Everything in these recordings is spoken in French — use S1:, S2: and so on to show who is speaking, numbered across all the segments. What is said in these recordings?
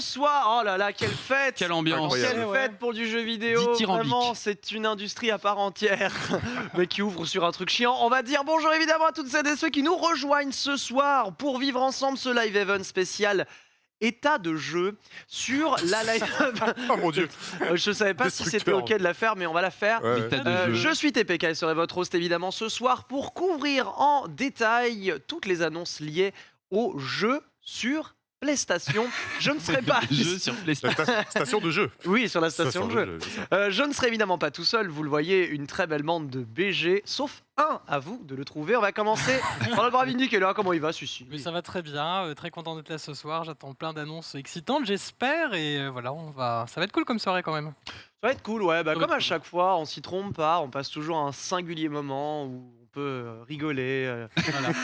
S1: bonsoir. Oh là là, quelle fête.
S2: Quelle ambiance.
S1: Quelle fête pour du jeu vidéo. Vraiment, c'est une industrie à part entière, mais qui ouvre sur un truc chiant. On va dire bonjour évidemment à toutes celles et ceux qui nous rejoignent ce soir pour vivre ensemble ce live event spécial état de jeu sur la live.
S3: Oh mon dieu.
S1: Je savais pas si c'était ok de la faire, mais on va la faire.
S3: Ouais.
S2: État de jeu.
S1: Je suis TPK et serai votre host évidemment ce soir pour couvrir en détail toutes les annonces liées au jeu sur PlayStation. Je ne serai pas.
S2: Jeu sur PlayStation.
S3: Station de jeu.
S1: Oui, sur la station de jeu.
S3: c'est ça.
S1: Je ne serai évidemment pas tout seul, vous le voyez, une très belle bande de BG, sauf un, à vous de le trouver. On va commencer par le brave Indy qui est là. Comment il va, celui-ci?
S4: Mais ça va très bien, très content d'être là ce soir. J'attends plein d'annonces excitantes, j'espère. Et voilà, ça va être cool comme soirée quand même.
S1: Ça va être cool, ouais. Bah,
S4: Ça va
S1: comme
S4: être
S1: à
S4: cool.
S1: chaque fois, on s'y trompe pas. On passe toujours un singulier moment où on peut rigoler,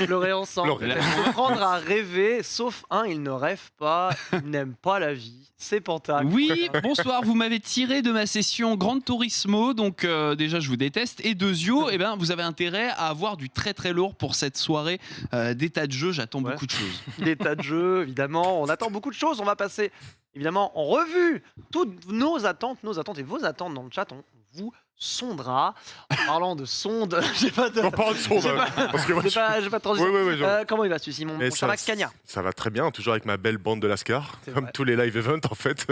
S1: pleurer ensemble,
S3: Pleurer.
S1: se prendre à rêver. Sauf un, il ne rêve pas, il n'aime pas la vie. C'est Panta.
S2: Oui, bonsoir, vous m'avez tiré de ma session Gran Turismo, donc déjà je vous déteste. Et Dezio, eh ben, vous avez intérêt à avoir du très très lourd pour cette soirée d'état de jeu, j'attends
S1: Ouais.
S2: beaucoup de choses.
S1: Des tas de jeux, évidemment. On attend beaucoup de choses. On va passer, évidemment, en revue toutes nos attentes et vos attentes dans le chat. On vous sondera. En parlant de sonde, j'ai pas de.
S3: On parle de son.
S1: J'ai pas-
S3: Parce que moi,
S1: J'ai pas de transition.
S3: Oui, genre.
S1: Comment il va celui-ci, mon
S3: Et
S1: cher Max Cagna?
S3: ça va très bien, toujours avec ma belle bande de Lascar,
S1: C'est
S3: comme
S1: vrai.
S3: tous les live events en fait.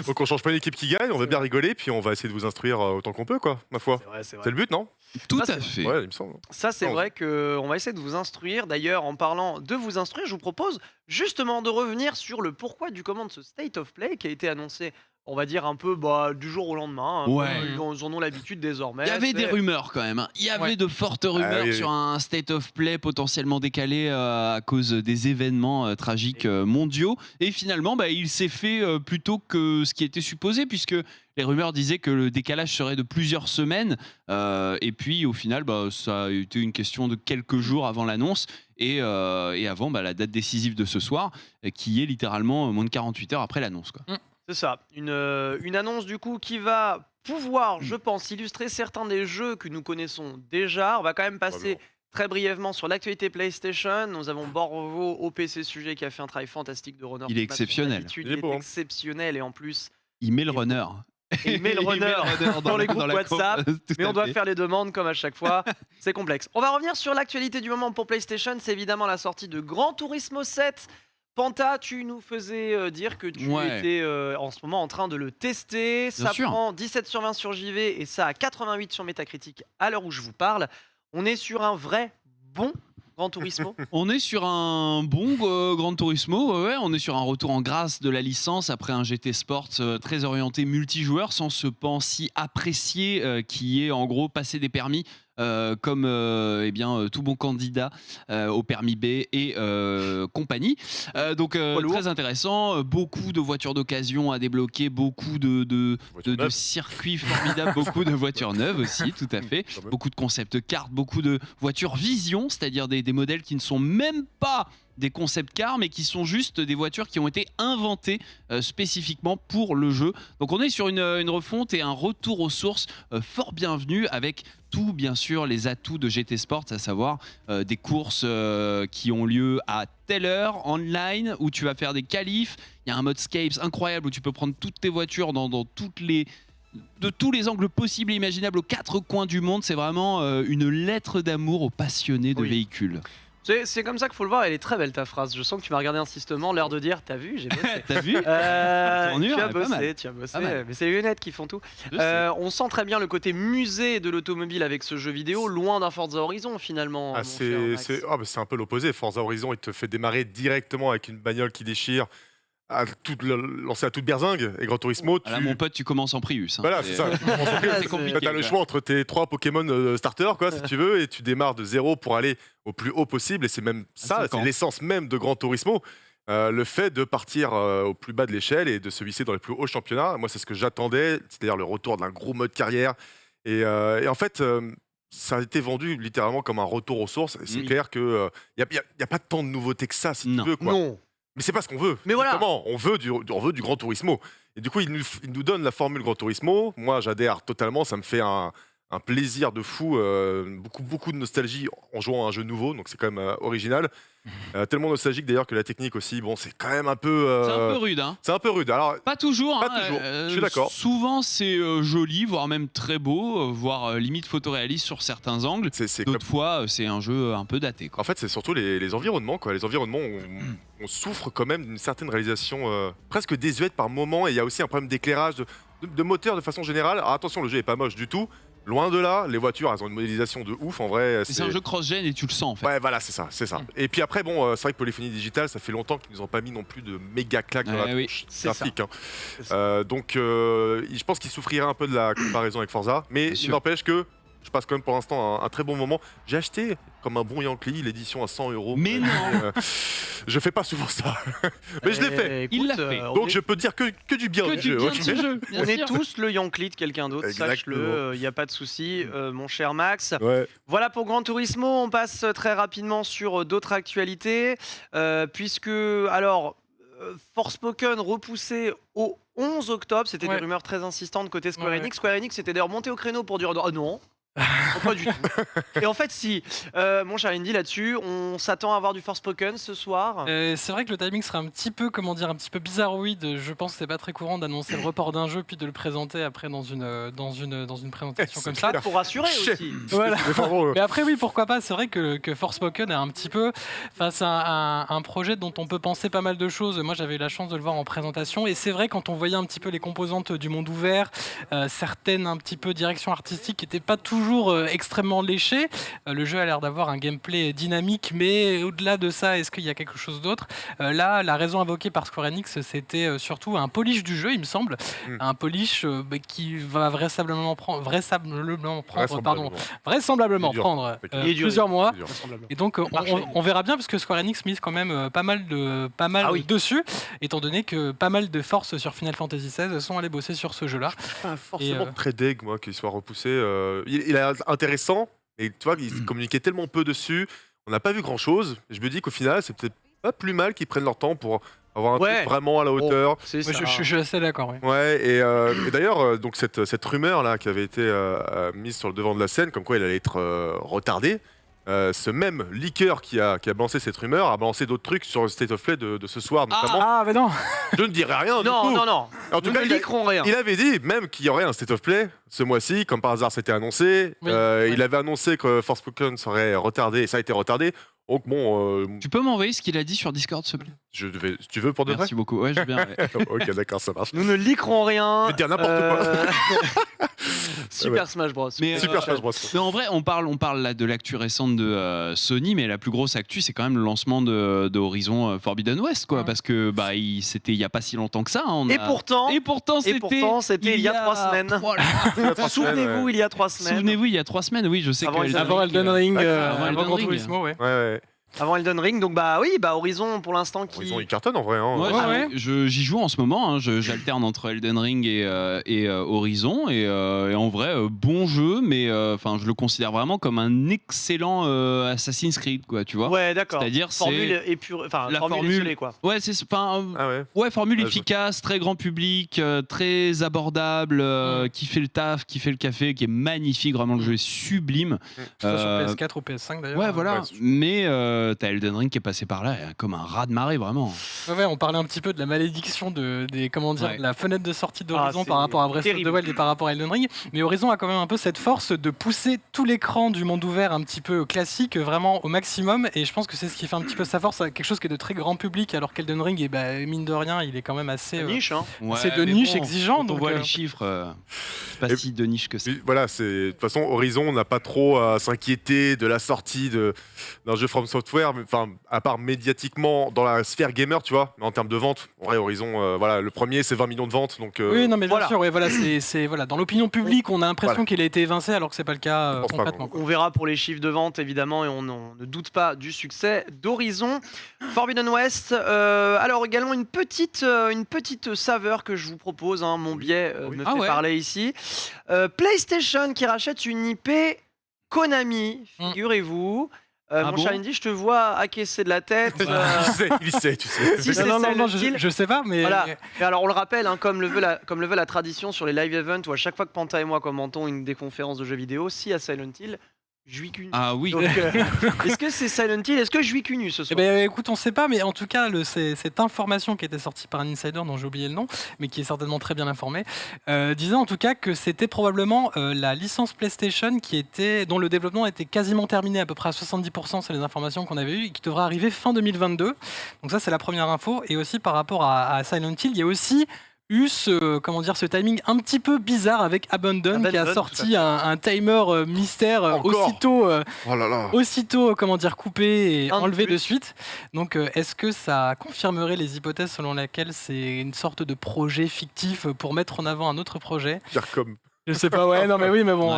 S3: Donc on change pas une équipe qui gagne, on va
S1: C'est
S3: bien
S1: vrai.
S3: rigoler, puis on va essayer de vous instruire autant qu'on peut, quoi, ma foi.
S1: C'est vrai, c'est
S3: C'est
S1: vrai.
S3: le but, non?
S2: Tout
S1: Ça,
S2: à fait.
S3: Ouais, il me semble.
S1: Ça, c'est
S3: Non,
S1: vrai qu'on va essayer de vous instruire. D'ailleurs, en parlant de vous instruire, je vous propose justement de revenir sur le pourquoi du comment de ce State of Play qui a été annoncé, on va dire un peu du jour au lendemain. Hein,
S2: Ouais.
S1: Ils en ont l'habitude désormais.
S2: Il y avait des
S1: C'est-
S2: rumeurs quand même. Hein. Il y avait
S4: Ouais.
S2: de fortes rumeurs
S3: oui, oui.
S2: sur un state of play potentiellement décalé à cause des événements tragiques mondiaux. Et finalement, il s'est fait plutôt que ce qui était supposé, puisque les rumeurs disaient que le décalage serait de plusieurs semaines. Et puis au final, ça a été une question de quelques jours avant l'annonce. Et avant la date décisive de ce soir, qui est littéralement moins de 48 heures après l'annonce, quoi.
S1: C'est ça, une annonce du coup qui va pouvoir, je pense, illustrer certains des jeux que nous connaissons déjà. On va quand même passer
S3: Probablement.
S1: très brièvement sur l'actualité PlayStation. Nous avons Borvo au PC Sujet qui a fait un travail fantastique de runner.
S2: Il est
S1: comme à son
S2: exceptionnel.
S1: habitude.
S3: Il est
S1: Il
S3: beau,
S1: est
S3: hein.
S1: exceptionnel et en plus,
S2: Il met le
S1: Et-
S2: runner.
S1: il met le runner dans les groupes WhatsApp. Mais on doit faire les demandes comme à chaque fois. C'est complexe. On va revenir sur l'actualité du moment pour PlayStation. C'est évidemment la sortie de Gran Turismo 7. Panta, tu nous faisais dire que tu
S2: Ouais.
S1: étais en ce moment en train de le tester. Ça
S2: sûr.
S1: prend 17 sur 20 sur JV et ça a 88 sur Metacritic à l'heure où je vous parle. On est sur un vrai bon Gran Turismo.
S2: On est sur un bon Gran Turismo, ouais, on est sur un retour en grâce de la licence après un GT Sport très orienté multijoueur, sans ce pan si apprécié qui est en gros passer des permis comme tout bon candidat au permis B et compagnie. Donc
S1: lourd.
S2: très intéressant, beaucoup de voitures d'occasion à débloquer, beaucoup de
S3: Voiture neuve.
S2: circuits formidables, beaucoup de voitures neuves aussi, tout à fait.
S3: Quand même.
S2: Beaucoup de concept cars, beaucoup de voitures vision, c'est-à-dire des modèles qui ne sont même pas des concept cars, mais qui sont juste des voitures qui ont été inventées spécifiquement pour le jeu. Donc on est sur une refonte et un retour aux sources fort bienvenu, avec tout bien sûr les atouts de GT Sport, à savoir des courses qui ont lieu à telle heure online, où tu vas faire des qualifs. Il y a un mode Scapes incroyable où tu peux prendre toutes tes voitures dans de tous les angles possibles et imaginables aux quatre coins du monde. C'est vraiment une lettre d'amour aux passionnés de
S1: Oui.
S2: véhicules.
S1: C'est comme ça qu'il faut le voir. Elle est très belle ta phrase. Je sens que tu m'as regardé insistement, l'air de dire t'as vu, j'ai bossé.
S2: T'as vu
S1: Tu as
S2: Tournure, pas
S1: bossé,
S2: mal.
S1: tu as bossé.
S2: Pas mal.
S1: Mais c'est les lunettes qui font tout.
S2: Je sais.
S1: On sent très bien le côté musée de l'automobile avec ce jeu vidéo, loin d'un Forza Horizon finalement.
S3: Ah,
S1: mon cher Max.
S3: c'est un peu l'opposé. Forza Horizon, il te fait démarrer directement avec une bagnole qui déchire, lancée à toute berzingue. Et Gran Turismo,
S2: Là, mon pote, tu commences en Prius. Hein.
S3: Voilà, c'est ça. Tu commences en plus.
S2: C'est compliqué.
S3: T'as le
S2: quoi.
S3: choix entre tes 3 Pokémon starters, quoi, si tu veux, et tu démarres de zéro pour aller au plus haut possible. Et c'est même ça,
S2: c'est
S3: c'est l'essence même de Gran Turismo. Le fait de partir au plus bas de l'échelle et de se hisser dans les plus hauts championnats. Moi, c'est ce que j'attendais, c'est-à-dire le retour d'un gros mode carrière. Et en fait, ça a été vendu littéralement comme un retour aux sources. Et c'est
S2: Oui.
S3: clair qu'il n'y a pas tant de nouveautés que ça, si
S2: Non.
S3: tu veux. Quoi.
S1: Non.
S3: Mais c'est pas ce qu'on veut.
S1: Mais voilà.
S3: Justement, on veut du Gran Turismo. Et du coup, il nous donne la formule Gran Turismo. Moi, j'adhère totalement. Ça me fait un un plaisir de fou, beaucoup de nostalgie en jouant à un jeu nouveau, donc c'est quand même original. Tellement nostalgique d'ailleurs que la technique aussi, bon, c'est quand même un peu.
S2: C'est un peu rude, hein.
S3: C'est un peu rude. Alors,
S2: Pas toujours,
S3: Pas
S2: hein,
S3: toujours, je suis d'accord.
S2: Souvent c'est joli, voire même très beau, voire limite photoréaliste sur certains angles.
S3: c'est comme-
S2: D'autres fois, c'est un jeu un peu daté, quoi.
S3: En fait, c'est surtout les environnements, quoi. Les environnements, on souffre quand même d'une certaine réalisation presque désuète par moment, et il y a aussi un problème d'éclairage, de moteur de façon générale. Alors attention, le jeu est pas moche du tout. Loin de là, les voitures, elles ont une modélisation de ouf, en vrai.
S2: C'est un jeu cross-gen et tu le sens en fait.
S3: Ouais, voilà, c'est ça. Et puis après, bon, c'est vrai que Polyphonie Digital, ça fait longtemps qu'ils nous ont pas mis non plus de méga claques dans la
S2: oui,
S3: tronche
S1: c'est ça.
S3: graphique, hein.
S1: C'est ça.
S3: Donc, je pense qu'ils souffriraient un peu de la comparaison avec Forza, mais
S2: Bien
S3: il
S2: sûr.
S3: n'empêche que je passe quand même pour l'instant un très bon moment. J'ai acheté, comme un bon Yankee, l'édition à 100 €.
S2: Mais non.
S3: Je fais pas souvent ça, mais je l'ai fait.
S1: Écoute,
S2: Il l'a fait.
S3: Donc je peux dire que du bien
S2: Que
S3: du
S2: du
S3: jeu.
S2: bien
S3: ok.
S2: de ce jeu, bien
S1: On est
S2: sûr.
S1: tous le Yankee de quelqu'un d'autre,
S3: Exactement.
S1: sache-le, il n'y a pas de souci, mon cher Max.
S3: Ouais.
S1: Voilà pour Gran Turismo, on passe très rapidement sur d'autres actualités, puisque, alors, Forspoken repoussé au 11 octobre, c'était des
S4: Ouais.
S1: rumeurs très insistantes côté Square
S4: Ouais,
S1: Enix. Square Enix était d'ailleurs monté au créneau pour dire ah non. Pas du tout. Et en fait, si, mon cher Indy, là-dessus, on s'attend à avoir du Forspoken ce soir.
S4: C'est vrai que le timing serait un petit peu, comment dire, un petit peu bizarroïde. Je pense que c'est pas très courant d'annoncer le report d'un jeu puis de le présenter après dans une présentation comme ça.
S1: Pour rassurer
S3: Chef.
S1: aussi.
S4: Voilà.
S3: Mais vraiment,
S4: Mais après, oui, pourquoi pas. C'est vrai que Forspoken est un petit peu face à un projet dont on peut penser pas mal de choses. Moi, j'avais eu la chance de le voir en présentation. Et c'est vrai, quand on voyait un petit peu les composantes du monde ouvert, certaines un petit peu directions artistiques qui n'étaient pas toujours extrêmement léchées, le jeu a l'air d'avoir un gameplay dynamique. Mais au-delà de ça, est-ce qu'il y a quelque chose d'autre ? Là, la raison invoquée par Square Enix, c'était surtout un polish du jeu, il me semble. Un polish qui va vraisemblablement prendre,
S3: C'est dur.
S4: prendre
S1: Il est dur,
S4: plusieurs mois.
S3: c'est dur.
S4: Et donc on verra bien, parce que Square Enix mise quand même pas mal
S1: Ah oui.
S4: dessus, étant donné que pas mal de forces sur Final Fantasy XVI sont allées bosser sur ce jeu-là.
S3: Pas forcément
S4: Et,
S3: très deg, moi, qu'il soit repoussé. Il est intéressant, et tu vois, il communiquait tellement peu dessus. On n'a pas vu grand-chose. Je me dis qu'au final, c'est peut-être pas plus mal qu'ils prennent leur temps pour avoir un
S1: Ouais.
S3: truc vraiment à la hauteur.
S1: C'est
S4: Moi,
S1: ça.
S4: je suis assez d'accord. Oui.
S3: Ouais, et d'ailleurs, donc cette rumeur là qui avait été mise sur le devant de la scène, comme quoi il allait être retardé, ce même leaker qui a balancé cette rumeur a balancé d'autres trucs sur le State of Play de ce soir, notamment.
S4: Ah, mais non.
S3: Je ne dirai rien du
S1: Non,
S3: coup.
S1: non, non.
S3: En tout
S1: Nous
S3: cas,
S1: ne liquerons rien.
S3: il avait dit même qu'il y aurait un State of Play ce mois-ci, comme par hasard c'était annoncé.
S4: Oui,
S3: Il avait annoncé que Forspoken serait retardé, et ça a été retardé. Donc bon,
S2: Tu peux m'envoyer ce qu'il a dit sur Discord, s'il te plaît?
S3: si tu veux pour de vrai.
S2: Merci beaucoup. Ouais, je veux bien. ouais.
S3: Ok, d'accord, ça marche.
S1: Nous ne liquerons rien.
S3: Je vais te dire n'importe quoi.
S1: Super
S3: Ouais.
S1: Smash Bros.
S2: Mais,
S3: Super Smash Bros.
S2: Mais en vrai, on parle là de l'actu récente de Sony, mais la plus grosse actu, c'est quand même le lancement de Horizon Forbidden West, quoi,
S4: Ouais.
S2: parce que c'était il y a pas si longtemps que ça. Hein,
S1: Et pourtant,
S2: c'était
S1: il y a 3 semaines.
S2: Voilà.
S1: Souvenez-vous, il y a 3 semaines.
S2: Souvenez-vous, il y a 3 semaines, oui, je sais
S1: Avant
S2: que
S1: Elden
S4: Avant Elden Ring,
S2: avant
S4: avant
S2: Elden
S4: Gran
S2: Ring.
S4: Turismo, ouais.
S3: Ouais.
S1: Avant Elden Ring, donc bah oui, bah Horizon pour l'instant qui.
S3: Ils cartonnent en vrai. Hein.
S2: Moi,
S4: Ouais.
S2: j'y joue en ce moment. Hein. J'alterne entre Elden Ring et Horizon. Et en vrai, bon jeu, mais enfin, je le considère vraiment comme un excellent Assassin's Creed, quoi. Tu vois.
S1: Ouais, d'accord.
S2: C'est-à-dire,
S1: formule épurée, enfin
S2: la
S1: formule
S2: formule-
S1: isolée, quoi.
S2: Ouais, c'est enfin.
S3: Ah ouais.
S2: Ouais, formule
S3: Ouais, je-
S2: efficace, très grand public, très abordable, qui fait le taf, qui fait le café, qui est magnifique. Vraiment, le jeu est sublime.
S4: Que ce soit
S2: Euh,
S4: sur PS4 ou PS5 d'ailleurs.
S2: Ouais, voilà.
S3: Ouais, c'est-
S2: Mais t'as Elden Ring qui est passé par là, comme un raz de marée, vraiment.
S4: Ouais, on parlait un petit peu de la malédiction comment dire,
S2: Ouais.
S4: de la fenêtre de sortie d'Horizon
S1: c'est
S4: par rapport à Breath of
S1: terrible.
S4: the Wild et par rapport à Elden Ring. Mais Horizon a quand même un peu cette force de pousser tout l'écran du monde ouvert un petit peu classique vraiment au maximum. Et je pense que c'est ce qui fait un petit peu sa force, quelque chose qui est de très grand public, alors qu'Elden Ring, mine de rien, il est quand même assez.
S1: Niche, hein.
S4: C'est de
S2: mais
S4: niche, exigeant,
S2: Quand on
S4: donc,
S2: voit les chiffres, c'est pas
S3: Et-
S2: si de niche que ça.
S3: Mais voilà, de toute façon, Horizon n'a pas trop à s'inquiéter de la sortie d'un jeu From Software, enfin, à part médiatiquement dans la sphère gamer, tu vois, mais en termes de vente, en vrai, Horizon, voilà, le premier c'est 20 millions de ventes, donc
S4: Oui, non, mais bien
S1: voilà.
S4: sûr, ouais, voilà, voilà, dans l'opinion publique, on a l'impression
S3: Voilà.
S4: qu'il a été évincé, alors que c'est pas le cas
S3: Je pense pas,
S4: concrètement.
S1: On verra pour les chiffres de vente évidemment et on ne doute pas du succès d'Horizon. Forbidden West, alors également une petite saveur que je vous propose, hein, mon biais me
S2: Ah
S1: fait
S2: ouais.
S1: parler ici. PlayStation qui rachète une IP Konami, figurez-vous. Mon cher Indy, je te vois acquiescer de la tête.
S3: Il sait, tu sais.
S1: Si c'est
S4: Non,
S1: Silent Hill,
S4: je sais pas, mais.
S1: voilà. Et alors on le rappelle, hein, comme le veut la tradition sur les live events, où à chaque fois que Panta et moi commentons une des conférences de jeux vidéo, si à Silent Hill, je vis cul nu.
S2: Ah oui.
S1: Donc, est-ce que c'est Silent Hill? Est-ce que je vis cul nu ce soir?
S4: Écoute, on sait pas, mais en tout cas, cette information qui était sortie par un insider dont j'ai oublié le nom, mais qui est certainement très bien informé, disait en tout cas que c'était probablement la licence PlayStation dont le développement était quasiment terminé, à peu près à 70%, c'est les informations qu'on avait eues, et qui devrait arriver fin 2022. Donc ça, c'est la première info. Et aussi par rapport à Silent Hill, il y a aussi eu ce timing un petit peu bizarre avec Abandon qui a sorti un timer mystère aussitôt coupé et enlevé de suite. Donc est-ce que ça confirmerait les hypothèses selon lesquelles c'est une sorte de projet fictif pour mettre en avant un autre projet?
S3: Comme
S4: Je sais pas, ouais, non mais oui, mais bon.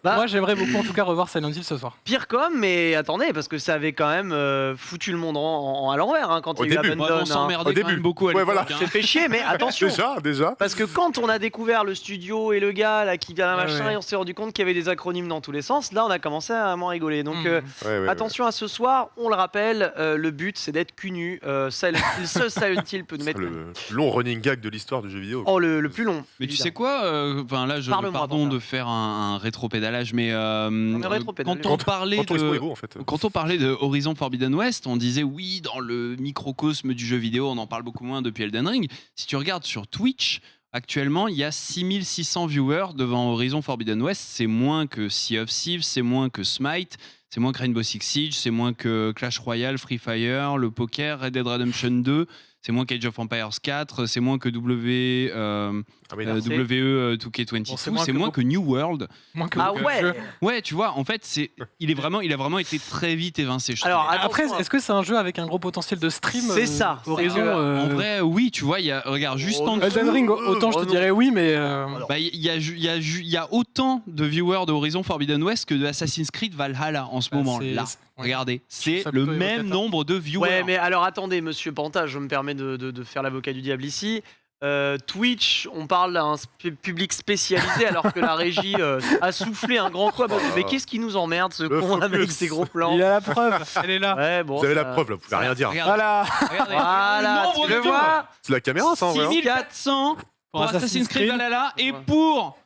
S1: Bah,
S4: moi j'aimerais beaucoup en tout cas revoir Silent Hill ce soir.
S1: Pire comme, mais attendez, parce que ça avait quand même foutu le monde à l'envers hein, quand il y a eu Abandon.
S2: On s'emmerdait quand même beaucoup à l'époque.
S3: Voilà.
S1: C'est fait chier, mais attention.
S3: Déjà.
S1: Parce que quand on a découvert le studio et le gars là qui vient machin, et on s'est rendu compte qu'il y avait des acronymes dans tous les sens, là on a commencé à m'en rigoler. Donc attention à ce soir, on le rappelle, le but c'est d'être cul nu. Silent Hill peut nous mettre
S3: le long running gag de l'histoire du jeu vidéo.
S1: Oh le plus long.
S2: Mais tu sais quoi, là pardon de faire un rétropédalage, mais quand on parlait de Horizon Forbidden West, on disait oui, dans le microcosme du jeu vidéo, on en parle beaucoup moins depuis Elden Ring. Si tu regardes sur Twitch, actuellement, il y a 6600 viewers devant Horizon Forbidden West. C'est moins que Sea of Thieves, c'est moins que Smite, c'est moins que Rainbow Six Siege, c'est moins que Clash Royale, Free Fire, le poker, Red Dead Redemption 2. C'est moins qu'Age of Empires 4, c'est moins que WE 2K22, c'est moins que New World. Ouais, tu vois, en fait, il a vraiment été très vite évincé.
S4: Alors après, est-ce que c'est un jeu avec un gros potentiel de stream?
S1: C'est ça.
S4: Horizon.
S2: En vrai, oui, tu vois, regarde juste en dessous.
S4: Elden Ring, autant je te dirais oui, mais
S2: il y a autant de viewers de Horizon Forbidden West que de Assassin's Creed Valhalla en ce moment là. Regardez, c'est le même nombre de viewers.
S1: Ouais, mais alors attendez, monsieur Panta, je me permets de faire l'avocat du diable ici. Twitch, on parle d'un public spécialisé alors que la régie a soufflé un grand coup. Mais qu'est-ce qui nous emmerde ce con avec ses gros plans?
S4: Il a la preuve, elle est là.
S1: Ouais, bon,
S3: vous avez la preuve là, vous pouvez rien dire.
S4: Voilà,
S1: tu le vois.
S3: C'est la caméra ça en vrai.
S2: 6400 pour Assassin's Creed Valhalla et pour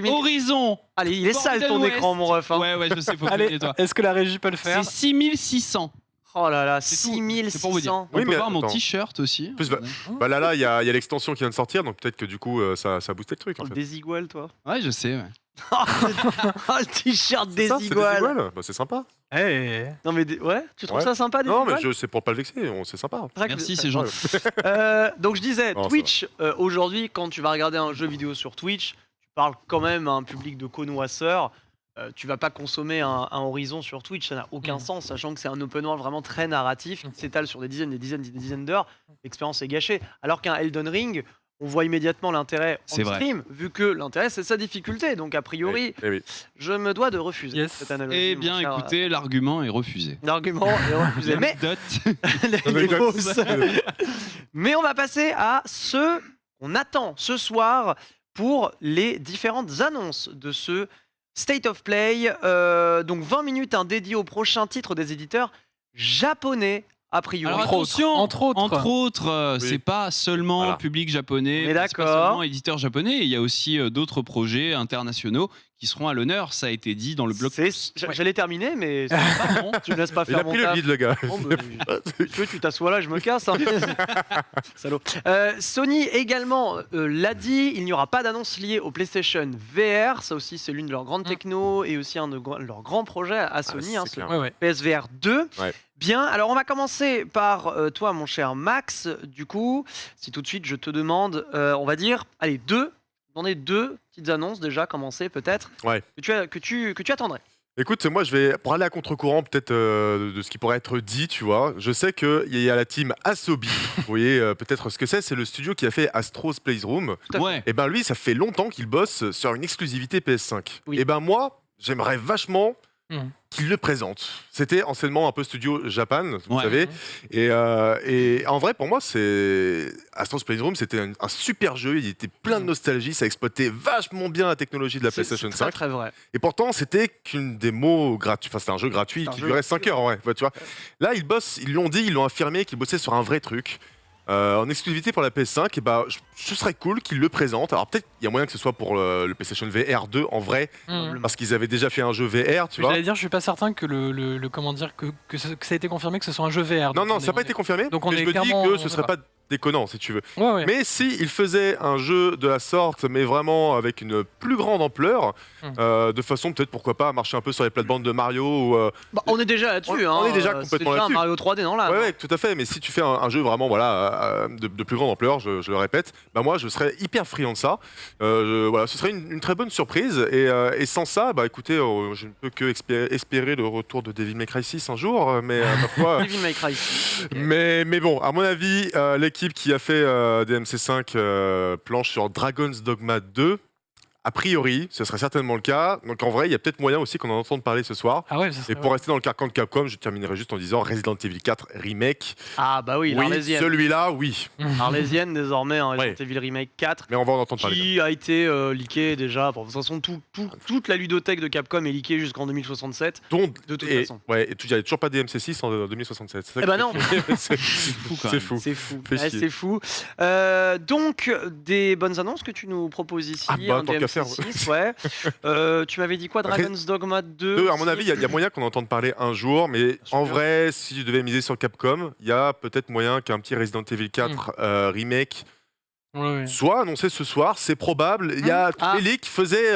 S2: Horizon.
S1: Allez, il est sale ton écran, mon ref.
S2: Ouais, je sais, faut
S4: allez, toi. Est-ce que la régie peut le faire?
S2: C'est 6600.
S1: Oh là là,
S2: c'est
S1: 6600.
S2: On peut voir mon t-shirt aussi.
S3: En plus, là, il y a l'extension qui vient de sortir, donc peut-être que du coup, ça a boosté le truc. En fait.
S1: Des iguales, toi.
S2: Ouais, je sais. Ouais.
S1: Le t-shirt des iguales.
S3: C'est sympa.
S1: Non mais tu trouves ça sympa des iguales?
S3: Non, mais c'est pour pas le vexer, c'est sympa.
S2: Merci, c'est gentil.
S1: Donc je disais, Twitch, aujourd'hui, quand tu vas regarder un jeu vidéo sur Twitch, tu parles quand même à un public de connoisseurs. Tu vas pas consommer un Horizon sur Twitch, ça n'a aucun sens, sachant que c'est un open world vraiment très narratif qui s'étale sur des dizaines d'heures. L'expérience est gâchée. Alors qu'un Elden Ring, on voit immédiatement l'intérêt en stream, vu que l'intérêt c'est sa difficulté. Donc a priori, je me dois de refuser cette analogie.
S2: Eh bien, écoutez, l'argument est refusé.
S1: L'argument est refusé. Mais on va passer à ce qu'on attend ce soir pour les différentes annonces de ce State of Play, donc 20 minutes dédié au prochain titre des éditeurs japonais, a priori.
S2: Alors attention, entre autres,
S3: oui.
S2: c'est pas seulement public japonais, c'est pas seulement éditeur japonais, il y a aussi d'autres projets internationaux qui seront à l'honneur, ça a été dit dans le blog.
S1: J'allais terminer, mais c'est pas bon, tu me laisses pas faire mon taf.
S3: Il a pris le lead, le gars.
S1: Tu t'assois là, je me casse. Hein. Salaud. Sony également l'a dit, il n'y aura pas d'annonce liée au PlayStation VR, ça aussi c'est l'une de leurs grandes technos et aussi un de leurs grands projets à Sony, PSVR 2. Ouais. Bien, alors on va commencer par toi mon cher Max, du coup, si tout de suite je te demande, on va dire, allez, j'en ai deux petites annonces déjà, commencer peut-être, que tu attendrais.
S3: Écoute, moi je vais, pour aller à contre-courant peut-être de ce qui pourrait être dit, tu vois, je sais qu'il y a la team Asobi, vous voyez peut-être ce que c'est le studio qui a fait Astro's Playroom, et ben lui ça fait longtemps qu'il bosse sur une exclusivité PS5, et ben moi j'aimerais vachement qu'il le présente. C'était anciennement un peu studio Japan, vous savez. Et en vrai, pour moi, Astro's Playroom, c'était un super jeu. Il était plein de nostalgie. Ça exploitait vachement bien la technologie de la PlayStation 5.
S1: C'est très vrai.
S3: Et pourtant, c'était qu'une démo gratuite. Enfin, c'était un jeu gratuit qui durait 5 heures. Ouais, tu vois. Là, ils l'ont dit, ils l'ont affirmé qu'ils bossaient sur un vrai truc. En exclusivité pour la PS5, et ce serait cool qu'ils le présentent. Alors peut-être il y a moyen que ce soit pour le PlayStation VR 2 en vrai, parce qu'ils avaient déjà fait un jeu VR, tu vois.
S4: J'allais dire, je suis pas certain que comment dire que ça a été confirmé que ce soit un jeu VR.
S3: Non, ça n'a pas été confirmé.
S4: Donc
S3: mais je me dis que ce serait pas déconnant si tu veux.
S4: Ouais.
S3: Mais si ils faisaient un jeu de la sorte, mais vraiment avec une plus grande ampleur, de façon peut-être pourquoi pas marcher un peu sur les plates-bandes de Mario.
S1: On est déjà là-dessus.
S3: On est déjà complètement là-dessus.
S1: Un Mario 3D non là.
S3: Ouais, tout à fait. Mais si tu fais un jeu vraiment de plus grande ampleur, je le répète, moi je serais hyper friand de ça. Ce serait une très bonne surprise. Et sans ça, écoutez, je ne peux que espérer le retour de Devil May Cry 6 un jour. Mais ma foi.
S1: Devil May Cry 6. Okay.
S3: Mais bon, à mon avis, l'équipe qui a fait DMC5 planche sur Dragon's Dogma 2. A priori, ce serait certainement le cas. Donc en vrai, il y a peut-être moyen aussi qu'on en entende parler ce soir.
S4: Ah ouais,
S3: et pour rester dans le carcan de Capcom, je terminerai juste en disant Resident Evil 4 Remake.
S1: Ah bah oui, l'Arlésienne.
S3: Celui-là, oui.
S1: L'Arlésienne désormais, Resident Evil Remake 4.
S3: Mais on va en entendre parler.
S1: Qui a été leaké déjà. Bon, de toute façon, toute la ludothèque de Capcom est leakée jusqu'en 2067.
S3: De toute façon. Ouais, et il n'y a toujours pas de DMC6 en 2067.
S1: Eh ben non.
S3: C'est fou quand même.
S1: C'est fou. C'est fou. Donc, des bonnes annonces que tu nous proposes ici. DMC6, ouais. Tu m'avais dit quoi, Dragon's Dogma 2
S3: à mon avis, il y a moyen qu'on entende parler un jour, mais en vrai, si je devais miser sur Capcom, il y a peut-être moyen qu'un petit Resident Evil 4 remake soit annoncé ce soir. C'est probable. Il y a les leaks faisaient.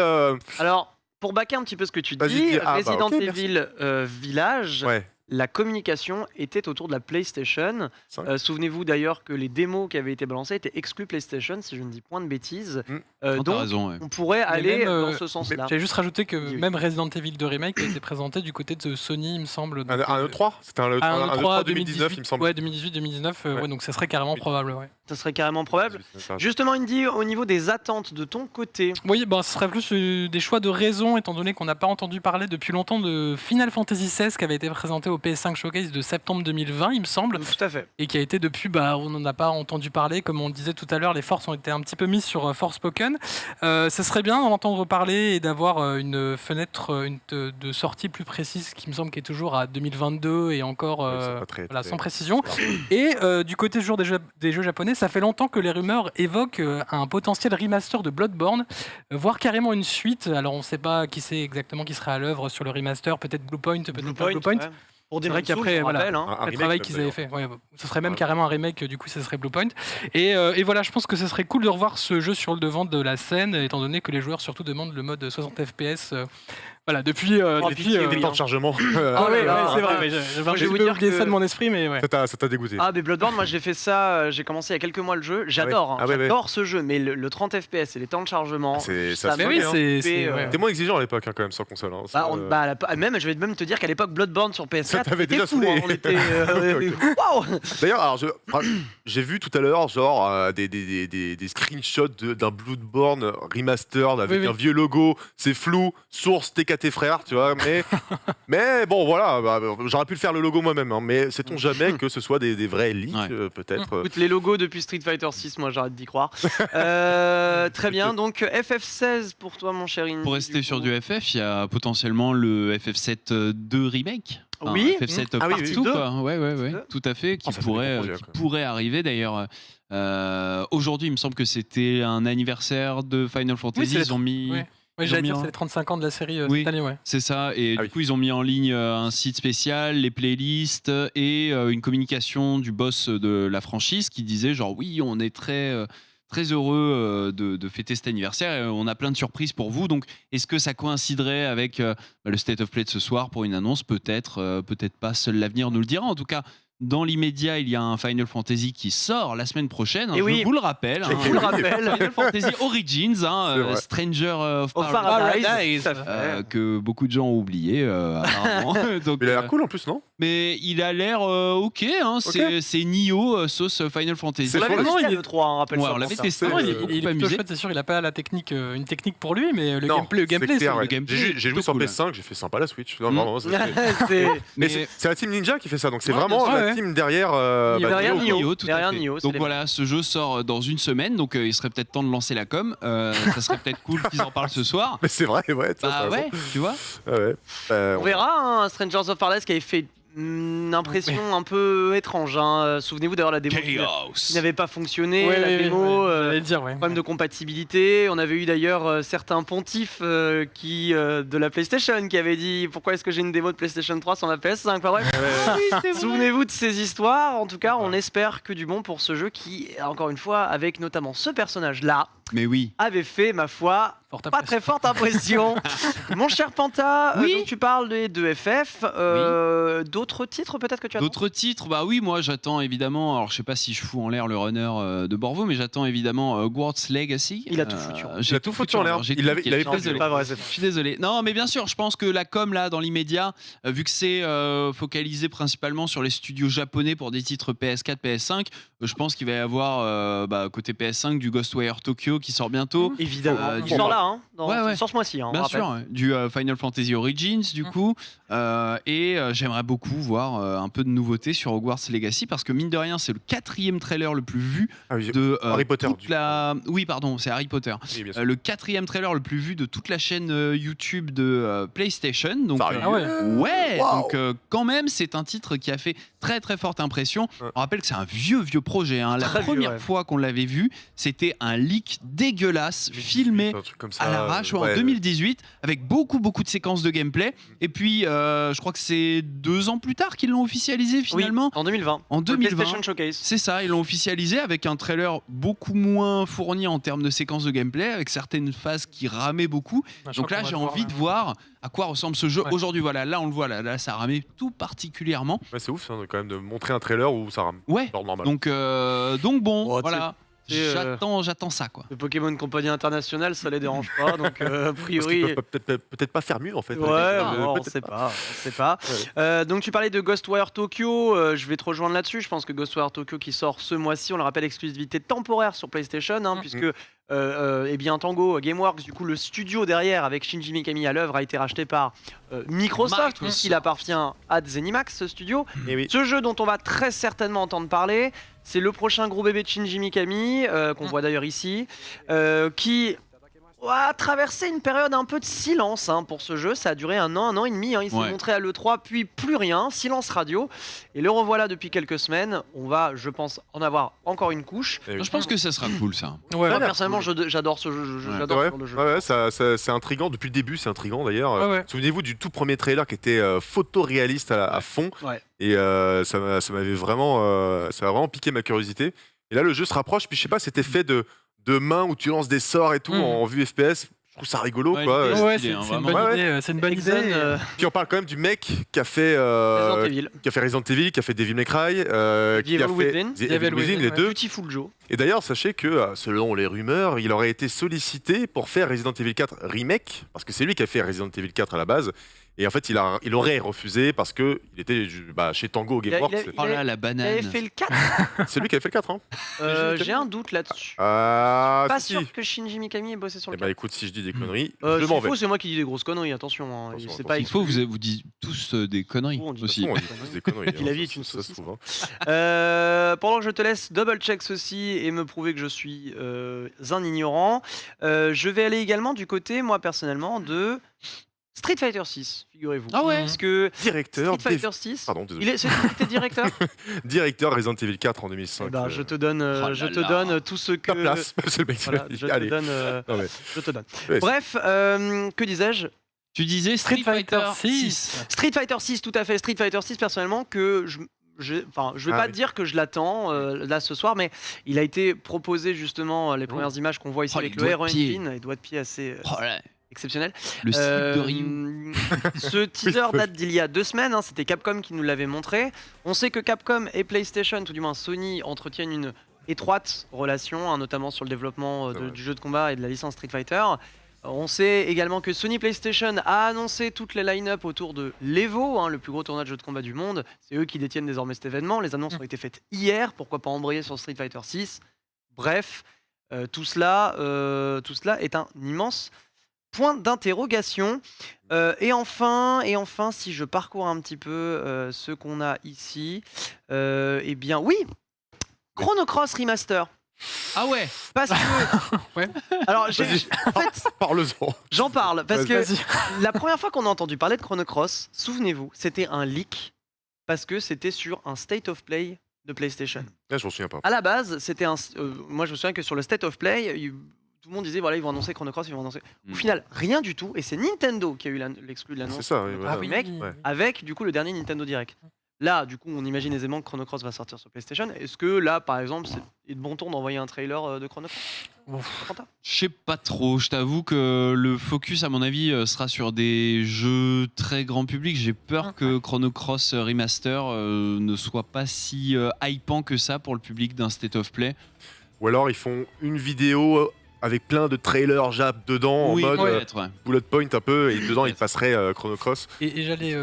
S1: Alors, pour baquer un petit peu ce que tu dis, Resident Evil Village.
S3: Ouais.
S1: La communication était autour de la PlayStation. Souvenez-vous d'ailleurs que les démos qui avaient été balancées étaient exclues PlayStation, si je ne dis point de bêtises. Donc,
S2: raison,
S1: on pourrait aller dans ce sens-là.
S4: J'avais juste rajouté que même Resident Evil 2 Remake a été présenté du côté de Sony, il me semble.
S3: Un E3 C'était un E3 2019, il me semble.
S4: Ouais, 2018-2019. Donc ça serait carrément probable. Ouais.
S1: Ça serait carrément probable. Justement, Indy, au niveau des attentes de ton côté.
S4: Oui, ce serait plus des choix de raison, étant donné qu'on n'a pas entendu parler depuis longtemps de Final Fantasy XVI qui avait été présenté au PS5 Showcase de septembre 2020, il me semble.
S1: Tout à fait.
S4: Et qui a été depuis, on n'en a pas entendu parler. Comme on le disait tout à l'heure, les forces ont été un petit peu mises sur Forspoken. Ça serait bien d'en entendre parler et d'avoir une fenêtre de sortie plus précise, qui me semble qui est toujours à 2022 et encore sans précision. Et du côté des jeux japonais, ça fait longtemps que les rumeurs évoquent un potentiel remaster de Bloodborne, voire carrément une suite. Alors on ne sait pas qui c'est exactement qui sera à l'œuvre sur le remaster, peut-être Bluepoint, peut-être pas Bluepoint.
S1: Ouais. Pour des
S4: qu'après, le travail qu'ils avaient fait. Ce serait même carrément un remake, du coup, ça serait Bluepoint. Et voilà, je pense que ce serait cool de revoir ce jeu sur le devant de la scène, étant donné que les joueurs surtout demandent le mode 60 FPS. Voilà, depuis
S3: des temps de chargement.
S4: C'est vrai. J'ai oublié ça de mon esprit, mais ouais.
S3: Ça t'a dégoûté.
S1: Ah, mais Bloodborne, moi j'ai fait ça, j'ai commencé il y a quelques mois le jeu. J'adore, j'adore ce jeu, mais le 30 FPS et les temps de chargement,
S3: T'es moins exigeant à l'époque quand même sur console.
S1: Je vais même te dire qu'à l'époque Bloodborne sur PS4,
S3: t'avais déjà
S1: fou, on était
S3: waouh. D'ailleurs, j'ai vu tout à l'heure des screenshots d'un Bloodborne remastered avec un vieux logo, c'est flou, source TKT frère, tu vois, mais bon voilà, j'aurais pu le faire le logo moi-même, mais sait-on jamais que ce soit des vrais leaks peut-être.
S1: Écoute, les logos depuis Street Fighter 6, moi j'arrête d'y croire. Très bien, donc FF16 pour toi mon cher Indy.
S2: Pour rester sur du FF, il y a potentiellement le FF7 2 remake.
S1: Oui,
S2: FF7 partout, quoi. Ouais, tout à fait, qui pourrait arriver d'ailleurs. Aujourd'hui, il me semble que c'était un anniversaire de Final Fantasy. Ils ont mis.
S4: Oui, j'allais dire, c'est les 35 ans de la série cette année,
S2: c'est ça. Et du coup, ils ont mis en ligne un site spécial, les playlists et une communication du boss de la franchise qui disait genre oui, on est très heureux de fêter cet anniversaire et on a plein de surprises pour vous. Donc, est-ce que ça coïnciderait avec le State of Play de ce soir pour une annonce? Peut-être pas. Seul l'avenir nous le dira. En tout cas, dans l'immédiat, il y a un Final Fantasy qui sort la semaine prochaine.
S1: Et
S2: je vous le rappelle.
S1: Je vous le rappelle.
S2: Final Fantasy Origins, Stranger of
S1: Paradise,
S2: que beaucoup de gens ont oublié apparemment. Donc,
S3: Il a l'air cool en plus, non?
S2: mais il a l'air ok, hein, c'est Nioh sauce Final Fantasy.
S3: C'est
S1: On l'avait
S3: faux,
S1: testé le 3, hein, rappelle
S2: Ouais,
S1: ça.
S2: on l'avait
S1: pour ça.
S2: testé.
S4: Non, il est
S2: beaucoup
S4: plutôt
S2: amusé.
S4: chouette, c'est sûr, il a pas la technique, une technique pour lui, mais le
S3: Non,
S4: gameplay,
S3: c'est clair,
S4: c'est
S3: ouais.
S2: gameplay,
S3: J'ai joué
S2: plutôt
S3: sur
S2: cool.
S3: PS5, j'ai fait sympa la Switch. Non,
S2: Mm.
S3: vraiment,
S1: C'est-
S3: Mais
S2: Mais
S3: c'est la team Ninja qui fait ça, donc c'est
S2: Ouais,
S3: vraiment
S4: bien sûr,
S3: la
S4: ouais.
S3: team derrière.
S1: Derrière
S3: Nioh.
S1: Nioh.
S2: Nioh, tout à
S1: Derrière
S2: fait.
S1: Nioh, c'est
S2: Donc
S1: les
S2: voilà, ce jeu sort dans une semaine, donc il serait peut-être temps de lancer la com. Ça serait peut-être cool qu'ils en parlent ce soir.
S3: Mais c'est vrai, ouais. tiens, t'as
S2: Bah
S3: raison.
S2: ouais, tu vois.
S3: Ouais.
S1: On verra, hein, Strangers of Paradise qui avait fait une impression un peu étrange. Hein. Souvenez-vous d'ailleurs la démo qui
S2: Chaos.
S1: n'avait pas fonctionné, la démo.
S4: j'allais dire, ouais.
S1: Problème de compatibilité. On avait eu d'ailleurs certains pontifs de la PlayStation qui avaient dit pourquoi est-ce que j'ai une démo de PlayStation 3 sur ma PS5. Enfin, bref. Souvenez-vous de ces histoires. En tout cas, on espère que du bon pour ce jeu qui, encore une fois, avec notamment ce personnage-là,
S2: Mais oui.
S1: avait fait, ma foi,
S4: Forte
S1: pas
S4: impression.
S1: très forte impression. Mon cher Panta,
S2: Oui.
S1: donc tu parles de FF. D'autres titres peut-être que tu as
S2: D'autres titres, bah oui, moi j'attends évidemment. Alors je sais pas si je fous en l'air le runner de Borvo, mais j'attends évidemment Hogwarts Legacy.
S1: Il a tout foutu.
S2: J'ai
S3: Il a tout foutu en l'air.
S2: J'ai
S3: Il
S2: tout
S3: avait-
S2: niqué.
S3: il avait
S2: Je suis
S3: pas
S1: C'est
S2: désolé.
S1: pas vrai, c'est pas
S2: Je suis désolé. Non, mais bien sûr, je pense que la com là, dans l'immédiat, vu que c'est focalisé principalement sur les studios japonais pour des titres PS4, PS5, je pense qu'il va y avoir côté PS5 du Ghostwire Tokyo qui sort bientôt.
S1: Évidemment. Il
S2: du-
S1: sort là, hein,
S2: Ouais.
S1: il sort ce mois-ci. Hein, on
S2: Bien
S1: rappelle.
S2: sûr, ouais. Du Final Fantasy Origins du coup, et j'aimerais beaucoup voir un peu de nouveautés sur Hogwarts Legacy parce que mine de rien c'est le 4e trailer le plus vu
S3: Ah oui,
S2: de
S3: Harry Potter,
S2: toute
S3: du
S2: la... Oui pardon, c'est Harry Potter.
S3: oui, bien sûr.
S2: Le 4e trailer le plus vu de toute la chaîne YouTube de PlayStation. Donc,
S3: Sérieux
S4: Ah ouais.
S2: ouais,
S3: Wow.
S2: donc quand même c'est un titre qui a fait très très forte impression.
S3: Ouais.
S2: On rappelle que c'est un vieux projet. Hein. La
S1: Très vieux,
S2: première
S1: ouais.
S2: fois qu'on l'avait vu, c'était un leak dégueulasse filmé
S3: Un truc comme ça,
S2: à l'arrache en
S3: ouais.
S2: 2018 avec beaucoup de séquences de gameplay et puis je crois que c'est 2 ans plus tard qu'ils l'ont officialisé finalement.
S1: Oui, en 2020.
S2: En
S1: Pour le
S2: 2020.
S1: PlayStation Showcase.
S2: C'est ça, ils l'ont officialisé avec un trailer beaucoup moins fourni en termes de séquences de gameplay, avec certaines phases qui ramaient beaucoup.
S4: Je
S2: Donc
S4: crois
S2: là,
S4: qu'on
S2: j'ai
S4: va
S2: envie
S4: le
S2: de voir à quoi ressemble ce jeu
S4: Ouais.
S2: aujourd'hui. Voilà, là on le voit, là ça ramait tout particulièrement.
S3: Ouais, c'est ouf, ça, quand même, de montrer un trailer où ça rame.
S2: Ouais.
S3: Genre normal.
S2: Donc bon,
S1: Oh,
S2: voilà.
S1: c'est,
S2: J'attends ça quoi.
S1: Le Pokémon Compagnie Internationale, ça les dérange pas. Donc, a
S3: Parce
S1: priori.
S3: qu'ils peuvent peut-être pas faire mieux, en fait.
S1: Ouais, on
S3: Peut-être
S1: sait pas, on sait pas.
S3: Ouais.
S1: Donc tu parlais de Ghostwire Tokyo, je vais te rejoindre là-dessus. Je pense que Ghostwire Tokyo qui sort ce mois-ci, on le rappelle, exclusivité temporaire sur PlayStation, hein, puisque eh bien Tango Gameworks, du coup le studio derrière avec Shinji Mikami à l'œuvre, a été racheté par Microsoft, puisqu'il appartient à Zenimax, ce studio.
S3: Et oui.
S1: Ce jeu dont on va très certainement entendre parler, c'est le prochain gros bébé de Shinji Mikami, qu'on voit d'ailleurs ici, qui a traversé une période un peu de silence hein, pour ce jeu. Ça a duré un an et demi. Hein. Il s'est
S2: Ouais.
S1: montré à l'E3, puis plus rien, silence radio. Et le revoilà depuis quelques semaines. On va, je pense, en avoir encore une couche.
S3: Et oui.
S2: Je pense que ça sera cool ça.
S4: Ouais,
S1: Moi,
S3: l'air
S1: personnellement, j'adore ce jeu.
S2: Ouais.
S1: J'adore
S3: Ouais,
S1: ce genre de jeu.
S3: ouais, c'est intriguant. Depuis le début, c'est intriguant d'ailleurs.
S4: Ouais.
S3: Souvenez-vous du tout premier trailer qui était photoréaliste à fond.
S1: Ouais.
S3: Et ça m'avait vraiment piqué ma curiosité. Et là, le jeu se rapproche. Puis je sais pas, cet effet de main où tu lances des sorts et tout en vue FPS. Je trouve ça rigolo,
S2: Ouais,
S3: quoi.
S2: l'idée,
S4: Ouais,
S2: stylé,
S4: c'est
S2: hein,
S4: c'est une
S2: vraiment.
S4: bonne
S3: Ouais,
S4: idée. C'est une bonne
S1: Exen,
S4: idée.
S3: Puis on parle quand même du mec qui a fait
S1: Resident Evil,
S3: Resident Evil, qui a fait Devil May Cry, qui
S1: Evil
S3: a fait
S1: Within.
S3: The Evil Within, les
S4: ouais.
S3: deux.
S1: Beautiful Joe.
S3: Et d'ailleurs, sachez que selon les rumeurs, il aurait été sollicité pour faire Resident Evil 4 Remake, parce que c'est lui qui a fait Resident Evil 4 à la base. Et en fait, il aurait refusé parce que il était chez Tango Gameworks.
S2: Oh là, la
S1: Il avait
S2: banane.
S1: fait le 4.
S3: C'est lui qui avait fait le 4, hein.
S1: J'ai un doute là-dessus.
S3: Ah,
S1: Pas
S3: si,
S1: sûr
S3: si.
S1: que Shinji Mikami ait bossé sur
S3: Eh
S1: le
S3: ben
S1: 4.
S3: écoute, si je dis des conneries,
S1: Si
S3: je m'en
S1: c'est
S3: vais.
S1: faux, c'est moi qui dis des grosses conneries, attention. Hein.
S3: Attention,
S1: C'est pas
S2: Il faut
S1: exclu.
S2: vous dites tous des conneries
S1: On dit
S2: aussi.
S3: On dit tous des conneries.
S1: Puis la
S3: hein,
S1: vie
S3: ça-
S1: est une
S3: ça se
S1: saucisse.
S3: trouve, hein.
S1: Pendant que je te laisse double check ceci et me prouver que je suis un ignorant, je vais aller également du côté, moi personnellement, de Street Fighter 6, figurez-vous.
S2: Ah ouais.
S1: Parce que
S3: Directeur,
S1: Street Fighter 6,
S3: Pardon, désolé.
S1: c'était directeur.
S3: Directeur Resident Evil 4 en 2005.
S1: Eh ben, je te donne,
S2: Oh
S1: je
S2: là
S1: te
S2: là.
S1: donne tout ce que.
S3: ta place. C'est le mec qui
S1: Voilà,
S3: l'a dit.
S1: je te
S3: Allez.
S1: donne.
S3: Non, mais-
S1: Je te donne.
S3: Ouais,
S1: Bref, que disais-je?
S2: Tu disais Street Fighter 6.
S1: Street Fighter 6, tout à fait. Street Fighter 6, personnellement, que je vais
S3: Ah
S1: pas
S3: oui.
S1: dire que je l'attends là ce soir, mais il a été proposé justement les premières images qu'on voit ici
S2: Oh,
S1: avec
S2: les
S1: le
S2: doigts
S1: Hero
S2: de pied.
S1: Engine, les doigts de pied assez
S2: Oh là,
S1: exceptionnel.
S2: Le slip de Ryu.
S1: Ce teaser date d'il y a 2 semaines, hein, c'était Capcom qui nous l'avait montré. On sait que Capcom et PlayStation, tout du moins Sony, entretiennent une étroite relation, hein, notamment sur le développement du jeu de combat et de la licence Street Fighter. On sait également que Sony PlayStation a annoncé toutes les line-up autour de l'Evo, hein, le plus gros tournoi de jeux de combat du monde. C'est eux qui détiennent désormais cet événement. Les annonces ont été faites hier, pourquoi pas embrayer sur Street Fighter 6. Bref, tout cela est un immense point d'interrogation. Et enfin, si je parcours un petit peu ce qu'on a ici, eh bien oui, Chrono Cross Remaster.
S2: Ah ouais.
S1: Parce que...
S4: Ouais.
S1: Alors, en fait,
S3: Parle-en.
S1: j'en parle, parce que
S4: Vas-y.
S1: la première fois qu'on a entendu parler de Chrono Cross, souvenez-vous, c'était un leak, parce que c'était sur un State of Play de PlayStation.
S3: Là, je m'en souviens pas.
S1: À la base, c'était moi je me souviens que sur le State of Play, tout le monde disait voilà, ils vont annoncer Chrono Cross, ils vont annoncer. Au final, rien du tout, et c'est Nintendo qui a eu l'exclu de l'annonce.
S3: C'est ça, oui, voilà.
S1: remake,
S3: Ouais.
S1: avec du coup le dernier Nintendo Direct. Là, du coup, on imagine aisément que Chrono Cross va sortir sur PlayStation. Est-ce que là, par exemple, c'est de bon ton d'envoyer un trailer de Chrono Cross? Quentin ?
S2: Je sais pas trop, je t'avoue que le focus à mon avis sera sur des jeux très grand public. J'ai peur que Chrono Cross Remaster ne soit pas si hypant que ça pour le public d'un State of Play.
S3: Ou alors, ils font une vidéo avec plein de trailers Jap dedans, en mode
S2: peut-être, ouais.
S3: bullet point un peu, et dedans, ils passeraient Chrono Cross.
S4: Et j'allais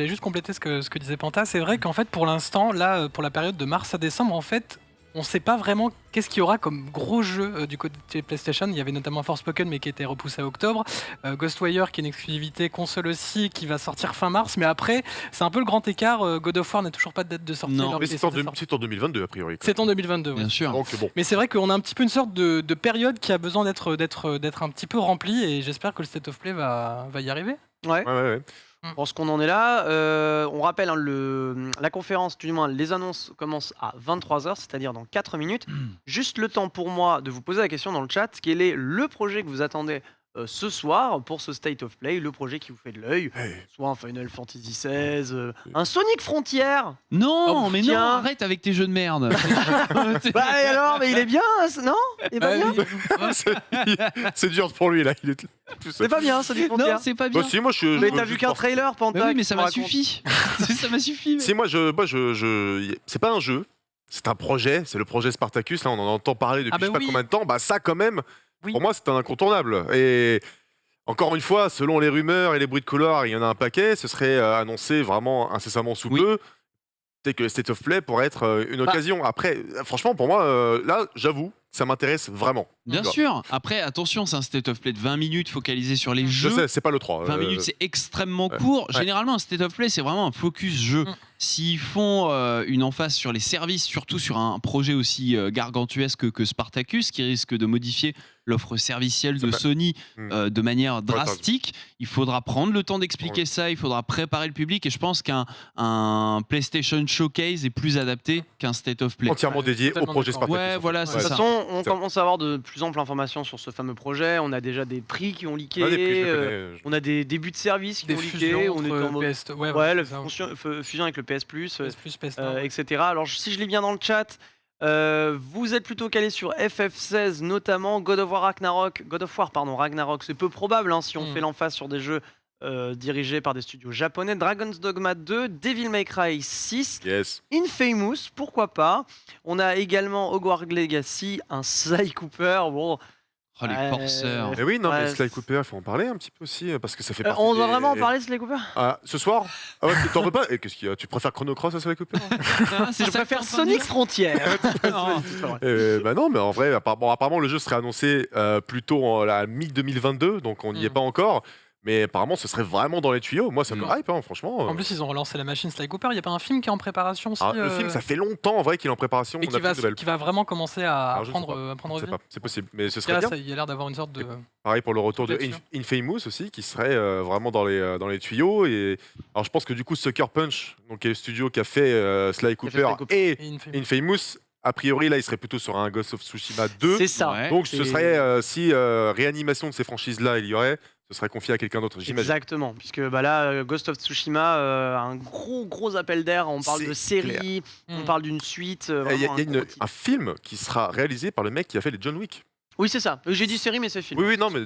S4: juste compléter ce que disait Panta. C'est vrai qu'en fait, pour l'instant, là, pour la période de mars à décembre, en fait, on ne sait pas vraiment qu'est-ce qu'il y aura comme gros jeu du côté PlayStation. Il y avait notamment Forspoken, mais qui était repoussé à octobre. Ghostwire, qui est une exclusivité console aussi, qui va sortir fin mars. Mais après, c'est un peu le grand écart. God of War n'a toujours pas de date de sortie.
S2: Non.
S4: alors
S3: Mais
S4: qu'il est
S3: c'est en,
S4: censé sortir.
S3: c'est en 2022, a priori.
S4: C'est en 2022. ouais.
S2: Bien sûr.
S3: Donc, bon.
S4: Mais c'est vrai qu'on a un petit peu une sorte de période qui a besoin d'être un petit peu remplie. Et j'espère que le State of Play va y arriver.
S1: Ouais.
S3: Ouais.
S1: Je pense qu'on en est là. On rappelle, hein, la conférence, du moins les annonces commencent à 23h, c'est-à-dire dans 4 minutes. Juste le temps pour moi de vous poser la question dans le chat. Quel est le projet que vous attendez ce soir pour ce State of Play, le projet qui vous fait de l'œil?
S3: Hey.
S1: Soit un Final Fantasy XVI, un Sonic Frontier.
S2: Non,
S1: Oh,
S2: mais
S1: tiens.
S2: non, arrête avec tes jeux de merde.
S1: Bah et alors, mais il est bien, non? Il est pas bien.
S3: C'est dur pour lui, là. Il est...
S1: C'est pas bien, Sonic Frontier.
S2: Non, c'est pas bien.
S3: Bah, si, moi,
S1: Mais t'as vu qu'un trailer, Panta?
S2: Bah oui, mais
S1: qui
S2: ça
S1: me
S2: m'a
S1: raconte.
S2: suffi. Ça m'a suffi.
S3: Si, moi, c'est pas un jeu, c'est un projet, c'est le projet Spartacus, là, on en entend parler depuis
S4: Ah bah
S3: je sais pas
S4: oui.
S3: combien de temps, bah ça, quand même,
S4: Oui.
S3: pour moi, c'est un incontournable. Et encore une fois, selon les rumeurs et les bruits de couloir, il y en a un paquet, ce serait annoncé vraiment incessamment sous
S2: Oui.
S3: peu. C'est que le State of Play pourrait être une occasion. Après, franchement, pour moi, là, j'avoue, ça m'intéresse vraiment.
S2: Bien
S3: Tu vois.
S2: sûr. Après, attention, c'est un State of Play de 20 minutes focalisé sur les
S3: Je
S2: jeux.
S3: sais, c'est pas le 3.
S2: 20 minutes, c'est extrêmement
S3: ouais.
S2: court.
S3: Ouais.
S2: Généralement, un State of Play, c'est vraiment un focus jeu. S'ils font une emphase sur les services, surtout sur un projet aussi gargantuesque que Spartacus, qui risque de modifier l'offre servicielle de
S3: Ça
S2: Sony de manière
S3: t'as raison.
S2: drastique, il faudra prendre le temps d'expliquer ça, il faudra préparer le public, et je pense qu'un PlayStation Showcase est plus adapté qu'un State of Play.
S3: entièrement
S4: Ouais,
S3: dédié au
S4: totalement
S3: projet
S4: d'accord.
S3: Spartacus.
S2: Ouais, voilà,
S1: De
S2: c'est
S1: toute
S2: ça.
S1: façon, on
S3: Ça.
S1: commence à avoir de plus amples informations sur ce fameux projet. On a déjà des prix qui ont leaké.
S3: Ah, des prix, je le connais.
S1: On a des débuts de service qui
S4: Des
S1: ont leaké.
S4: fusions
S1: On est en
S4: entre
S1: mode...
S4: PS... Ouais,
S1: Ouais, la
S4: c'est ça.
S1: fusion avec le PS Plus,
S4: PS+, PS1.
S1: etc. Alors, si je lis bien dans le chat, vous êtes plutôt calé sur FF16, notamment God of War Ragnarok. C'est peu probable hein, si on fait l'emphase sur des jeux dirigés par des studios japonais. Dragon's Dogma 2, Devil May Cry 6,
S3: Yes.
S1: Infamous, pourquoi pas. On a également Hogwarts Legacy, un Sly Cooper. Bon,
S2: Oh, les forceurs.
S3: Mais oui, non, mais
S1: Ouais,
S3: Sly Cooper, il faut en parler un petit peu aussi, parce que ça fait partie
S1: on doit
S3: des-
S1: vraiment en parler de Sly Cooper?
S3: Ah, ce soir. Ah ouais, t'en veux pas? Et qu'est-ce qu'il y a? Tu préfères Chrono Cross à Sly Cooper?
S2: Ah, c'est
S1: Je
S2: ça
S1: préfère
S2: que t'es en train de
S1: Sonic
S2: dire
S1: Frontier.
S2: Non.
S3: Bah non, mais en vrai, apparemment le jeu serait annoncé plutôt en la mi-2022, donc on n'y est pas encore. Mais apparemment, ce serait vraiment dans les tuyaux. Moi, ça me hype, hein, franchement.
S4: En plus, ils ont relancé la machine Sly Cooper. Il n'y a pas un film qui est en préparation aussi
S3: Le film, ça fait longtemps en vrai qu'il est en préparation.
S4: et
S3: on a plus de nouvelles.
S4: qui va vraiment commencer à
S3: Alors, je sais
S4: prendre
S3: Je sais
S4: vie.
S3: pas, c'est possible. Mais ce
S4: Là,
S3: serait bien.
S4: il y a l'air d'avoir une sorte de.
S3: Pareil pour le retour de
S4: Là-dessus.
S3: Infamous aussi, qui serait vraiment dans les tuyaux. Et alors, je pense que du coup, Sucker Punch, donc qui est le studio qui a fait Sly Cooper
S1: Sly Cooper.
S3: et
S4: et une film.
S3: Infamous, a priori là, il serait plutôt sur un Ghost of Tsushima 2.
S1: C'est ça.
S2: Ouais.
S3: Donc, ce
S1: C'est-
S3: serait si réanimation de ces franchises-là, il y aurait, ce serait confié à quelqu'un d'autre, j'imagine.
S1: Exactement, puisque bah là, Ghost of Tsushima, un gros appel d'air. On parle
S3: C'est
S1: de série, on
S4: Mm.
S1: parle d'une suite.
S3: Il y a,
S1: vraiment
S3: il y a
S1: un gros titre.
S3: un film qui sera réalisé par le mec qui a fait les John Wick.
S1: Oui, c'est ça. J'ai dit série, mais c'est film.
S3: Oui, non, mais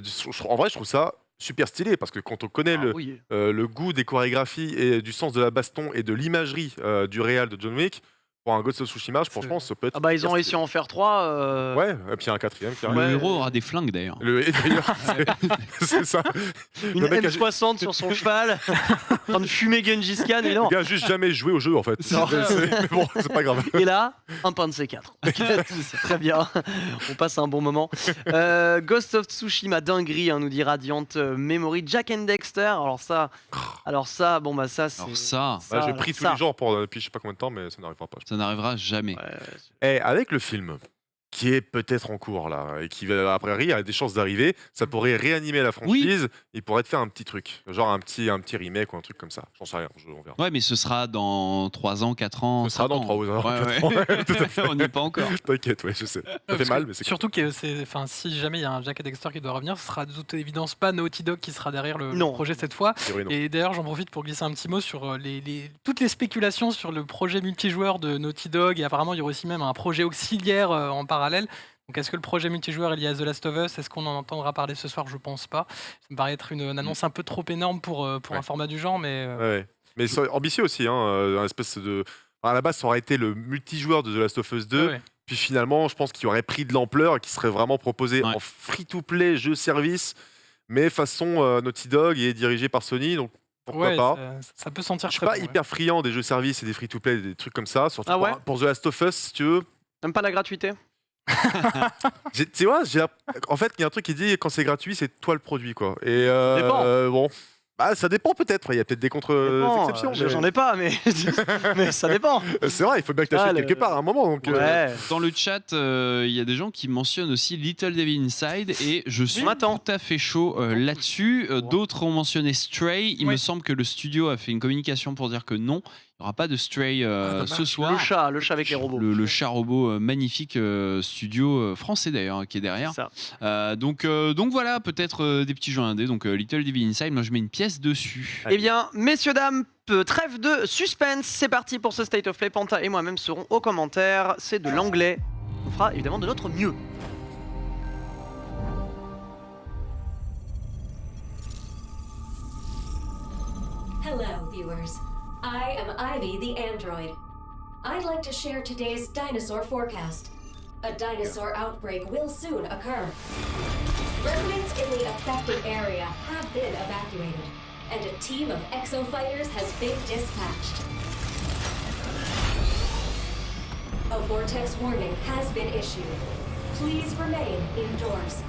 S3: en vrai, je trouve ça super stylé parce que quand on connaît
S1: Oui.
S3: le goût des chorégraphies et du sens de la baston et de l'imagerie du réal de John Wick, pour un Ghost of Tsushima, franchement, ça peut être.
S1: Ah bah ils ont
S3: super
S1: réussi à en faire 3.
S3: stylé. Ouais, et puis il y a un 4e qui arrive.
S2: Le héros aura des flingues d'ailleurs.
S3: Et d'ailleurs, c'est ça.
S1: Une
S3: Le mec a-
S1: M60 sur son cheval, en train de fumer Gengis Khan, évidemment.
S3: Le gars a juste jamais joué au jeu en fait.
S1: Non.
S3: Mais bon, c'est pas grave.
S1: Et là, un pain de C4. Très bien, on passe un bon moment. Ghost of Tsushima, dinguerie, nous dit Radiant Memory. Jack and Dexter, alors ça, bon bah ça c'est...
S2: Alors ça,
S3: Ouais, j'ai pris tous les genres depuis je sais pas combien de temps, mais ça n'arrivera pas.
S2: ça n'arrivera jamais.
S3: Et avec le film, qui est peut-être en cours là, et qui va, a priori a des chances d'arriver, ça pourrait réanimer la franchise, il pourrait te faire un petit truc, genre un petit remake ou un truc comme ça. J'en sais rien, on verra.
S2: Ouais, mais ce sera dans 3 ans, 4 ans.
S3: Ce sera
S2: 5
S3: dans
S2: ans.
S3: 3 ou 4 ans.
S2: Ouais.
S3: Tout à fait.
S2: On n'y est pas encore.
S3: T'inquiète, ouais, je sais. Ça fait mal, mais c'est
S4: surtout que si jamais il y a un Jack et Dexter qui doit revenir, ce sera de toute évidence pas Naughty Dog qui sera derrière le projet cette fois. Et d'ailleurs, j'en profite pour glisser un petit mot sur toutes les spéculations sur le projet multijoueur de Naughty Dog. Et apparemment, il y aura aussi même un projet auxiliaire en parallèle. Donc, est-ce que le projet multijoueur est lié à The Last of Us? Est-ce qu'on en entendra parler ce soir? Je pense pas. Ça me paraît être une annonce un peu trop énorme pour un format du genre, mais.
S3: Ouais. Mais c'est ambitieux aussi, un espèce de. À la base, ça aurait été le multijoueur de The Last of Us 2.
S4: Ouais.
S3: Puis finalement, je pense qu'il aurait pris de l'ampleur et qu'il serait vraiment proposé en free-to-play, jeu-service, mais façon Naughty Dog et dirigé par Sony. Donc pourquoi pas.
S4: Ça peut sentir.
S3: Je suis pas hyper friand des jeux-services et des free-to-play, des trucs comme ça. Surtout pour The Last of Us, si tu veux.
S1: Même pas la gratuité?
S3: Tu vois, en fait, il y a un truc qui dit quand c'est gratuit, c'est toi le produit, quoi. Et bon, bah, ça dépend peut-être. Il y a peut-être des contre-exceptions.
S1: J'en ai pas, mais mais ça dépend.
S3: C'est vrai, il faut bien que tu achètes quelque part à un moment. Donc,
S2: Dans le chat, il y a des gens qui mentionnent aussi Little Devil Inside et je suis tout à fait chaud là-dessus. D'autres ont mentionné Stray. Il me semble que le studio a fait une communication pour dire que non. Il n'y aura pas de Stray ce soir.
S1: Le chat avec les robots.
S2: Le chat robot magnifique studio français d'ailleurs qui est derrière. Donc voilà, peut-être des petits jeux indés. Donc Little Devil Inside, moi je mets une pièce dessus.
S1: Eh bien, messieurs, dames, trêve de suspense. C'est parti pour ce State of Play. Panta et moi-même serons aux commentaires. C'est de l'anglais. On fera évidemment de notre mieux.
S5: Hello, viewers. I am Ivy the android. I'd like to share today's dinosaur forecast. A dinosaur outbreak will soon occur. Residents in the affected area have been evacuated, and a team of exofighters has been dispatched. A vortex warning has been issued. Please remain indoors.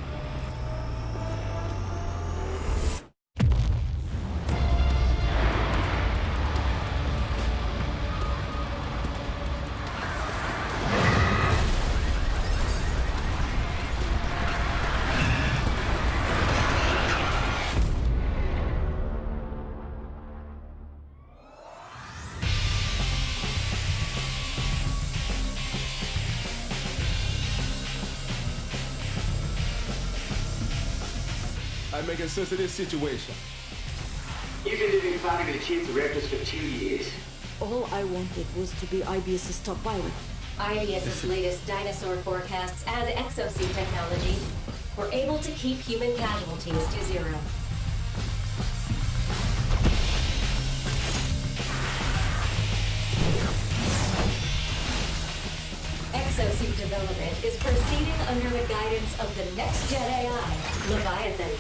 S6: I'm making sense of this situation.
S7: You've been living fighting the chief directors for 2 years.
S8: All I wanted was to be IBS's top pilot.
S5: IBS's latest dinosaur forecasts and exosuit technology were able to keep human casualties to 0. Exosuit development is proceeding under the guidance of the next-gen AI, Leviathan.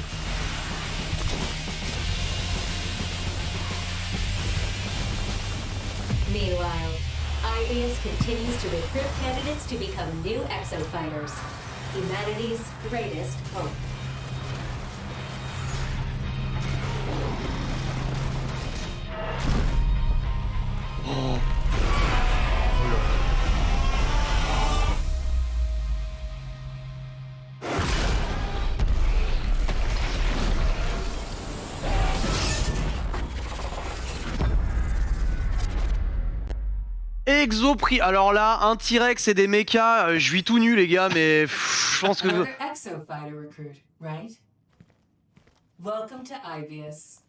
S5: Meanwhile, IBS continues to recruit candidates to become new exofighters, humanity's greatest hope.
S1: Exopri. Alors là, un T-Rex et des mechas, je vis tout nu les gars, mais je pense que...
S5: Another exofighter recruit, right? Welcome to IBS.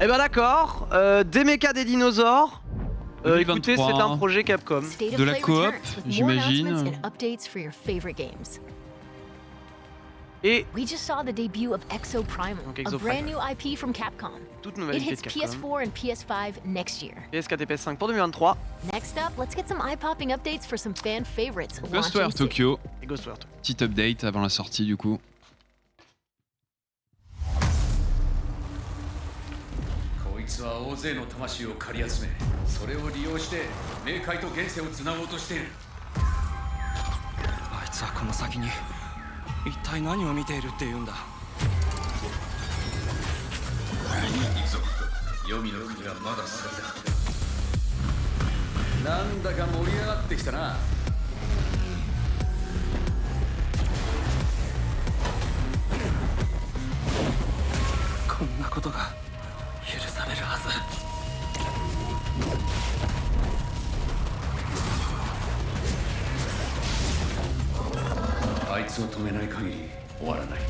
S1: Eh ben d'accord, des mechas, des dinosaures. Écoutez, c'est un projet Capcom.
S2: De la coop, j'imagine.
S1: Et
S6: We just saw the debut of Exo Primal,
S1: Donc,
S6: a
S1: Exo
S6: brand
S1: Primal.
S6: new IP from Capcom.
S1: toute nouvelle
S6: It
S1: IP de
S6: hits
S1: Capcom.
S6: PS4 and PS5 next year.
S1: PS4 et PS5 pour 2023.
S6: Next up, let's get some eye-popping updates for some fan favorites.
S2: Ghostwire
S6: launching soon.
S2: Tokyo,
S1: Et Ghostwire.
S2: petit update avant la sortie du coup.
S9: こいつは大勢の魂を借り集め、それを利用して冥界と現世をつなごうとしている。
S10: あいつはこの先に一体何を見ているっていうんだ。
S9: 行くぞ。黄泉の国はまだ先だ。なんだか盛り上がってきたな。
S10: こんなことが許されるはず。
S9: あいつを止めない限り終わらない。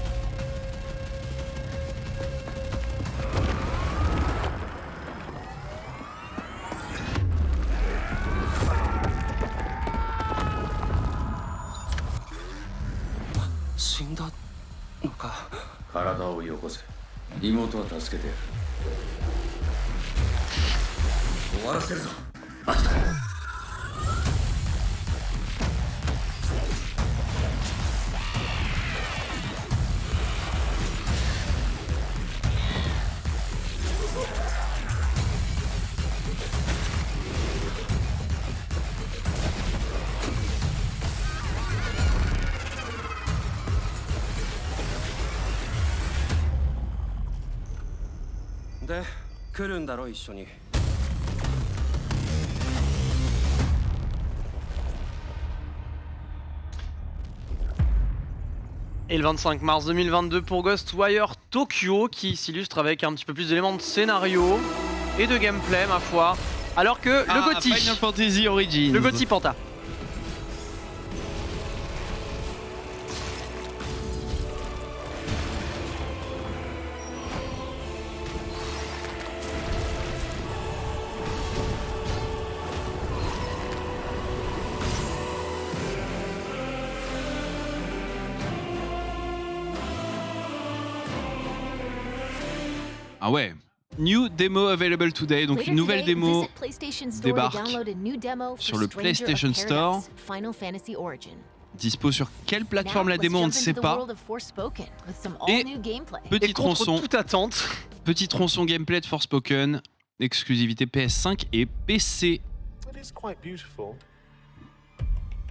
S10: 死んだのか。
S9: 体をよこせ。妹は助けてやる。終わらせるぞ。
S10: で、来るんだろ一緒に。
S1: Et le 25 mars 2022 pour Ghostwire Tokyo qui s'illustre avec un petit peu plus d'éléments de scénario et de gameplay ma foi. Alors que le GOTY,
S2: Final Fantasy Origins.
S1: le GOTY Panta.
S2: Ah ouais. New demo available today, donc
S6: Later
S2: une nouvelle
S6: today,
S2: démo
S6: visit PlayStation Store
S2: débarque
S6: to download a new demo for
S2: sur le
S6: Stranger
S2: PlayStation
S6: of
S2: Store.
S6: Paradise, Final Fantasy Origin.
S2: dispo sur quelle plateforme
S6: Now,
S2: la
S6: let's
S2: démo on ne
S6: jump
S2: sait
S6: into the
S2: pas.
S6: world of Forspoken with some
S2: Et
S6: all-new gameplay.
S1: Et
S2: Petit
S1: contre
S2: tronçon,
S1: toute attente.
S2: petit tronçon gameplay de Forspoken, exclusivité PS5 et PC.
S3: It is quite beautiful.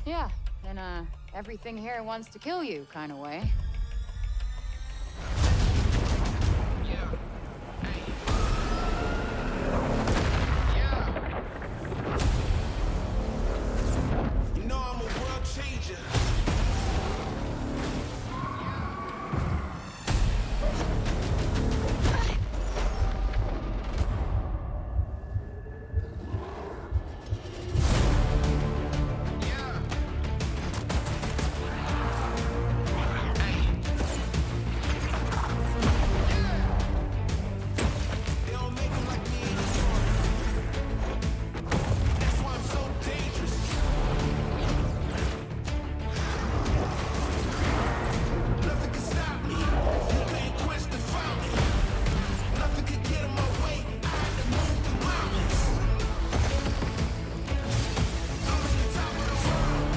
S11: Yeah, in a everything here wants to kill you kind of way.
S10: You know I'm a world changer. They don't make 'em like me anymore. That's why I'm so dangerous. Nothing can stop me. You can't quench the fountain. Nothing can get in my way. I had to move the mountains. I'm at the top of the world.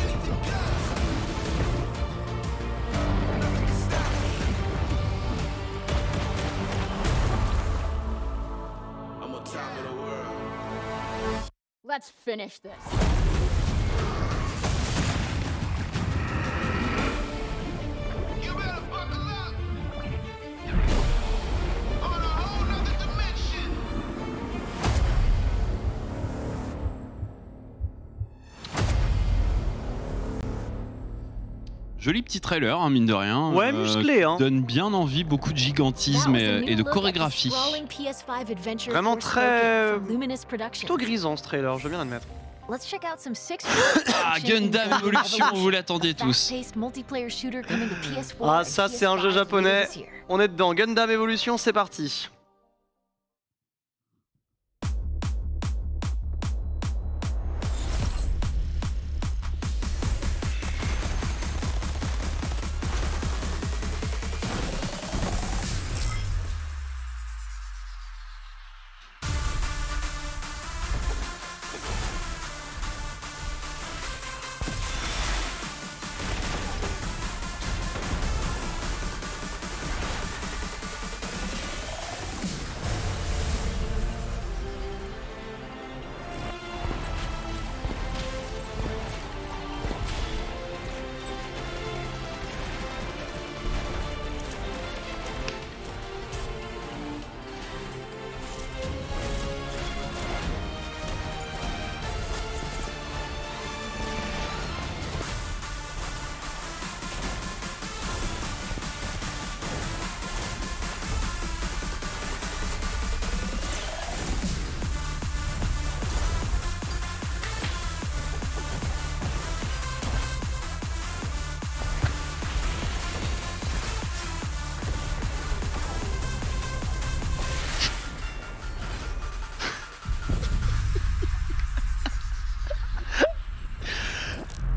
S10: Anything goes. Nothing can stop me. I'm on top of the world.
S11: Let's finish this.
S10: You better buckle up. On a whole nother dimension.
S2: Joli petit trailer, hein, mine de rien.
S1: Ouais, musclé, hein.
S2: Donne bien envie, beaucoup de gigantisme
S6: That was a new
S2: et de
S6: look at the
S2: chorégraphie.
S6: sprawling PS5 adventure
S1: Vraiment
S6: Forspoken
S1: très-
S6: from Luminous Productions.
S1: Plutôt grisant ce trailer, je veux bien l'admettre.
S6: Let's check out some six.
S2: Ah, Gundam Evolution, vous l'attendiez tous.
S6: Fast-paced multiplayer shooter coming to PS4
S1: Ah,
S6: and
S1: ça c'est un jeu
S6: PS5
S1: japonais.
S6: later this year.
S1: On est dedans. Gundam Evolution, c'est parti.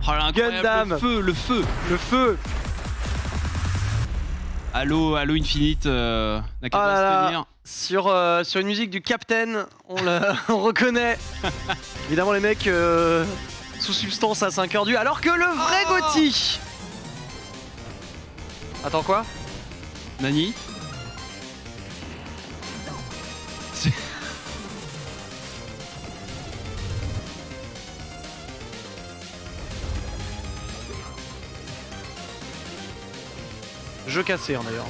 S2: Oh là, incroyable,
S1: Gundam.
S2: le feu. Halo Infinite n'a qu'à
S1: Oh là
S2: pas
S1: là.
S2: se tenir.
S1: Sur une musique du Captain, on reconnaît. Évidemment les mecs sous substance à 5h du, alors que le vrai Gotti. Attends quoi?
S2: Nani.
S1: Jeu cassé d'ailleurs.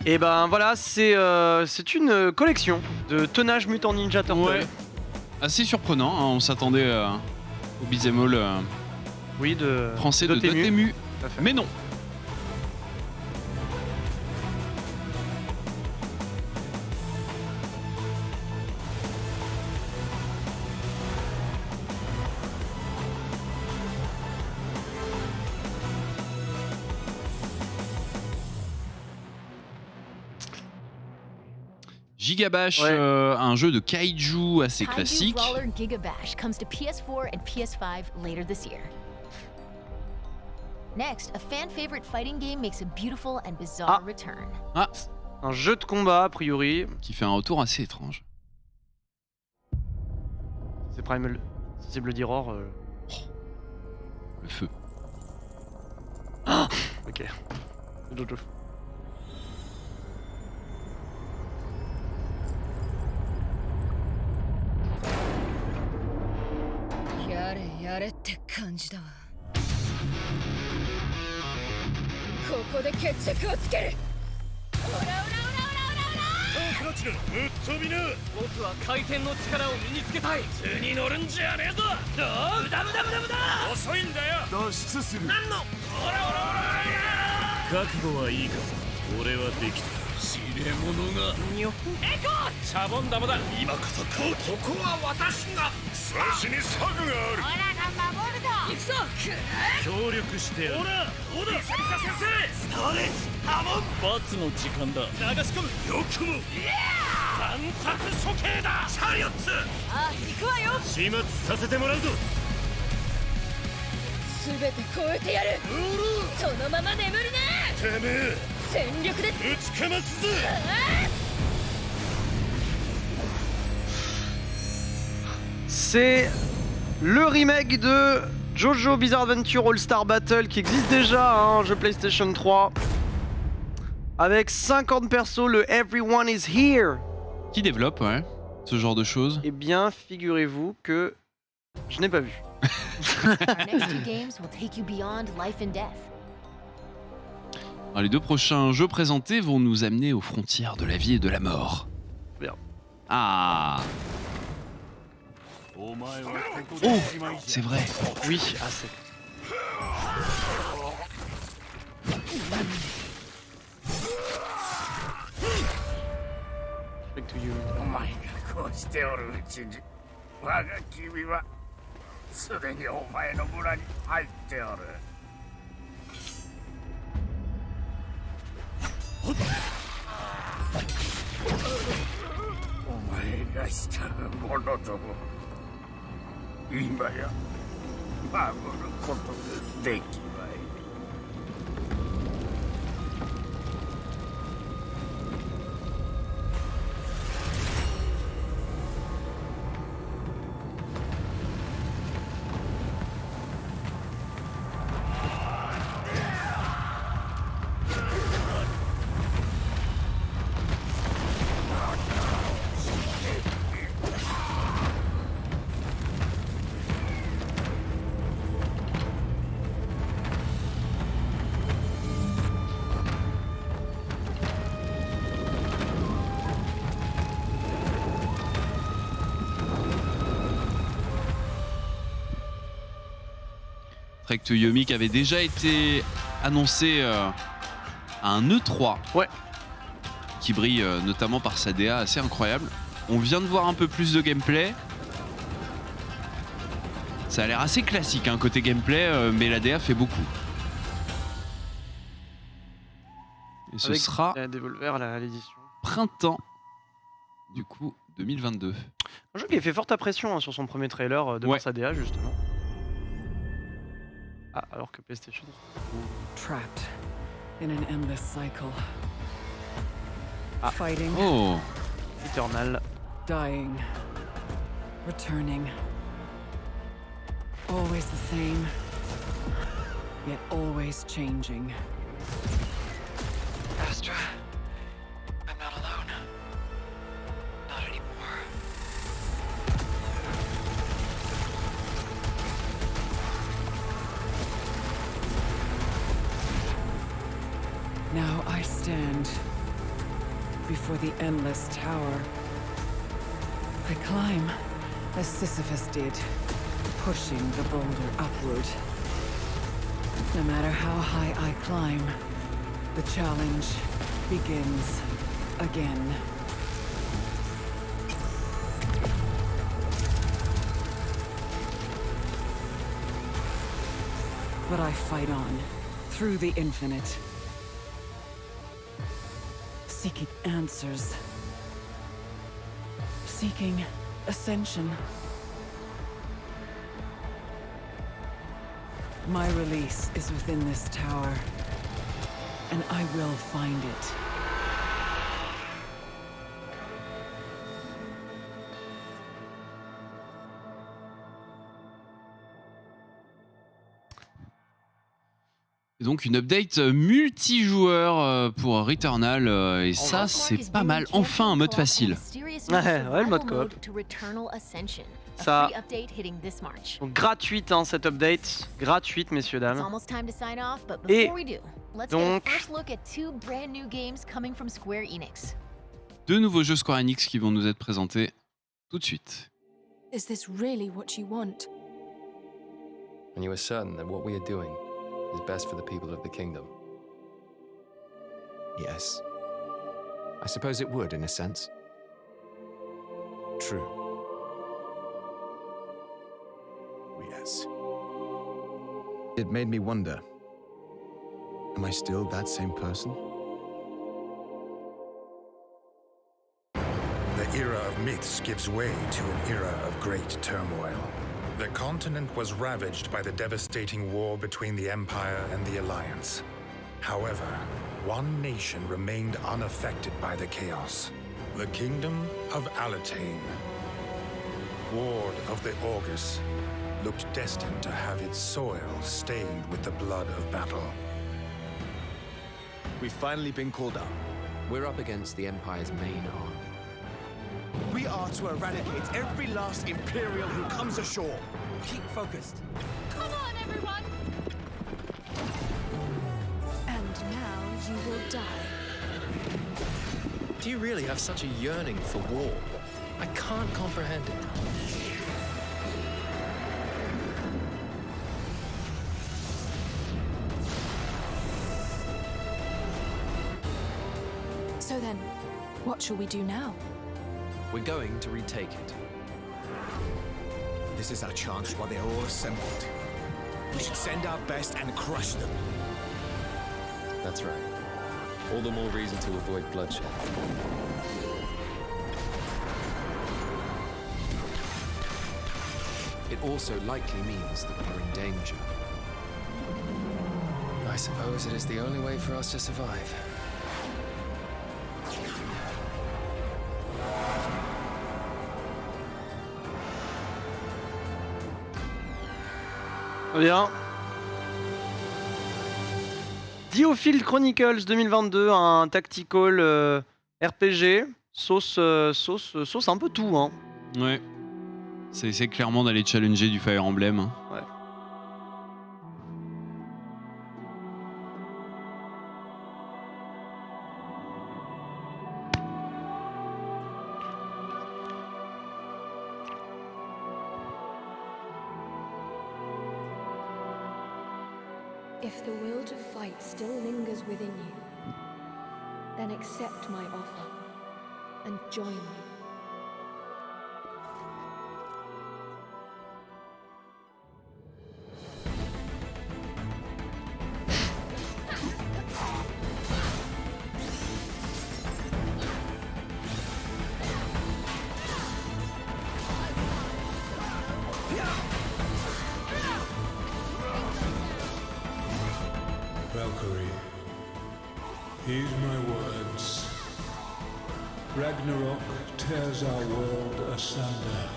S1: Et ben voilà, c'est une collection de Teenage Mutant Ninja Turtles.
S2: Ouais. Assez surprenant, hein, on s'attendait au beat'em all
S1: oui,
S2: français de Dotemu. Mais non. Gigabash,
S6: Ouais.
S2: Un jeu de kaiju assez
S6: Kaiju
S2: classique.
S6: Brawler Gigabash comes to PS4 and PS5 later this year. Next, a fan favorite fighting game makes a beautiful and bizarre return.
S2: Ah,
S1: un jeu de combat a priori.
S2: Qui fait un retour assez étrange.
S1: C'est Primal Sensible d'Horror.
S2: Le feu.
S1: Ok. Jojo.
S12: やれやれって感じだわ。ここで決着をつける。
S10: クラチル、ぶっ飛びな。
S13: 僕は回転の力を身につけたい。図に乗るんじゃねえぞ。無駄無駄無駄無駄。
S10: 遅いんだよ。脱出する。
S13: 何の？ほらほらほらほら。
S10: 覚悟はいいか。俺はできた。知れ者が。
S13: にょ。エコー。シャボン玉だ。
S10: 今こそここは私が。私に策がある。
S13: オラが守るぞ。行くぞ。
S10: 協力してやる。
S13: オラ、オダ、サリサ先生。伝われ。ハモン。
S10: 罰の時間だ。
S13: 流し込む。
S10: よくも。
S13: 惨殺処刑だ。チャリオッツ。
S12: あ、行くわよ。
S10: 始末させてもらうぞ。
S12: すべて超えてやる。そのまま眠りな。
S10: てめえ。
S12: 全力で
S10: 打ちかますぞ。
S1: C'est le remake de Jojo Bizarre Adventure All-Star Battle qui existe déjà, hein, jeu PlayStation 3. Avec 50 persos, le Everyone is Here.
S2: Qui développe, ouais, ce genre de choses?
S1: Eh bien, figurez-vous que je n'ai pas vu.
S6: Our next two games will take you beyond life and death.
S2: Alors, les deux prochains jeux présentés vont nous amener aux frontières de la vie et de la mort.
S1: Bien.
S2: Ah. Oh, c'est vrai.
S1: Oui, assez. Back to you.
S10: お前がこうしておるうちに我が君はすでにお前の村に入っておる。お前がしたものとも今や守ることができまい。
S2: Trek to Yomi qui avait déjà été annoncé à un E3.
S1: Ouais.
S2: qui brille notamment par sa DA assez incroyable. On vient de voir un peu plus de gameplay. Ça a l'air assez classique hein, côté gameplay, mais la DA fait beaucoup. Et ce
S1: Avec
S2: sera
S1: Devolver à l'édition.
S2: printemps, du coup, 2022.
S1: Un jeu qui a fait forte impression hein, sur son premier trailer de sa DA justement. Ah, alors que PlayStation.
S14: Trapped in an endless cycle.
S1: Ah.
S14: Fighting.
S2: Oh.
S1: Eternal.
S14: Dying. Returning. Always the same. Yet always changing. Astra, I'm not alone. Not anymore. Now I stand before the endless tower. I climb as Sisyphus did, pushing the boulder upward. No matter how high I climb, the challenge begins again. But I fight on, through the infinite. Seeking answers. Seeking ascension. My release is within this tower, and I will find it.
S2: Et donc une update multijoueur pour Returnal, et ça c'est pas mal. Enfin un mode facile.
S1: Ouais, le mode coop. Ça. Donc gratuite hein, cette update. Gratuite messieurs dames. Et donc...
S2: Deux nouveaux jeux Square Enix qui vont nous être présentés tout de suite.
S15: Is this really what you want?
S16: And you are certain that what we are doing is best for the people of the kingdom?
S17: Yes. I suppose it would, in a sense. True. Yes. It made me wonder. Am I still that same person?
S18: The era of myths gives way to an era of great turmoil. The continent was ravaged by the devastating war between the Empire and the Alliance. However, one nation remained unaffected by the chaos. The Kingdom of Alatane. Ward of the Augurs, looked destined to have its soil stained with the blood of battle.
S17: We've finally been called up.
S16: We're up against the Empire's main army.
S19: We are to eradicate every last Imperial who comes ashore. Keep focused.
S12: Come on, everyone!
S15: And now you will die.
S16: Do you really have such a yearning for war? I can't comprehend it.
S15: So then, what shall we do now?
S16: We're going to retake it.
S19: This is our chance while they're all assembled. We should send our best and crush them.
S16: That's right. All the more reason to avoid bloodshed. It also likely means that we're in danger. I suppose it is the only way for us to survive.
S1: Bien. Diofield Chronicles 2022, un tactical RPG, sauce un peu tout, hein.
S2: Ouais. C'est clairement d'aller challenger du Fire Emblem. Hein.
S1: Ouais.
S5: If the will to fight still lingers within you,
S15: Then accept my offer and join me.
S10: Valkyrie, heed my words. Ragnarok tears our world asunder.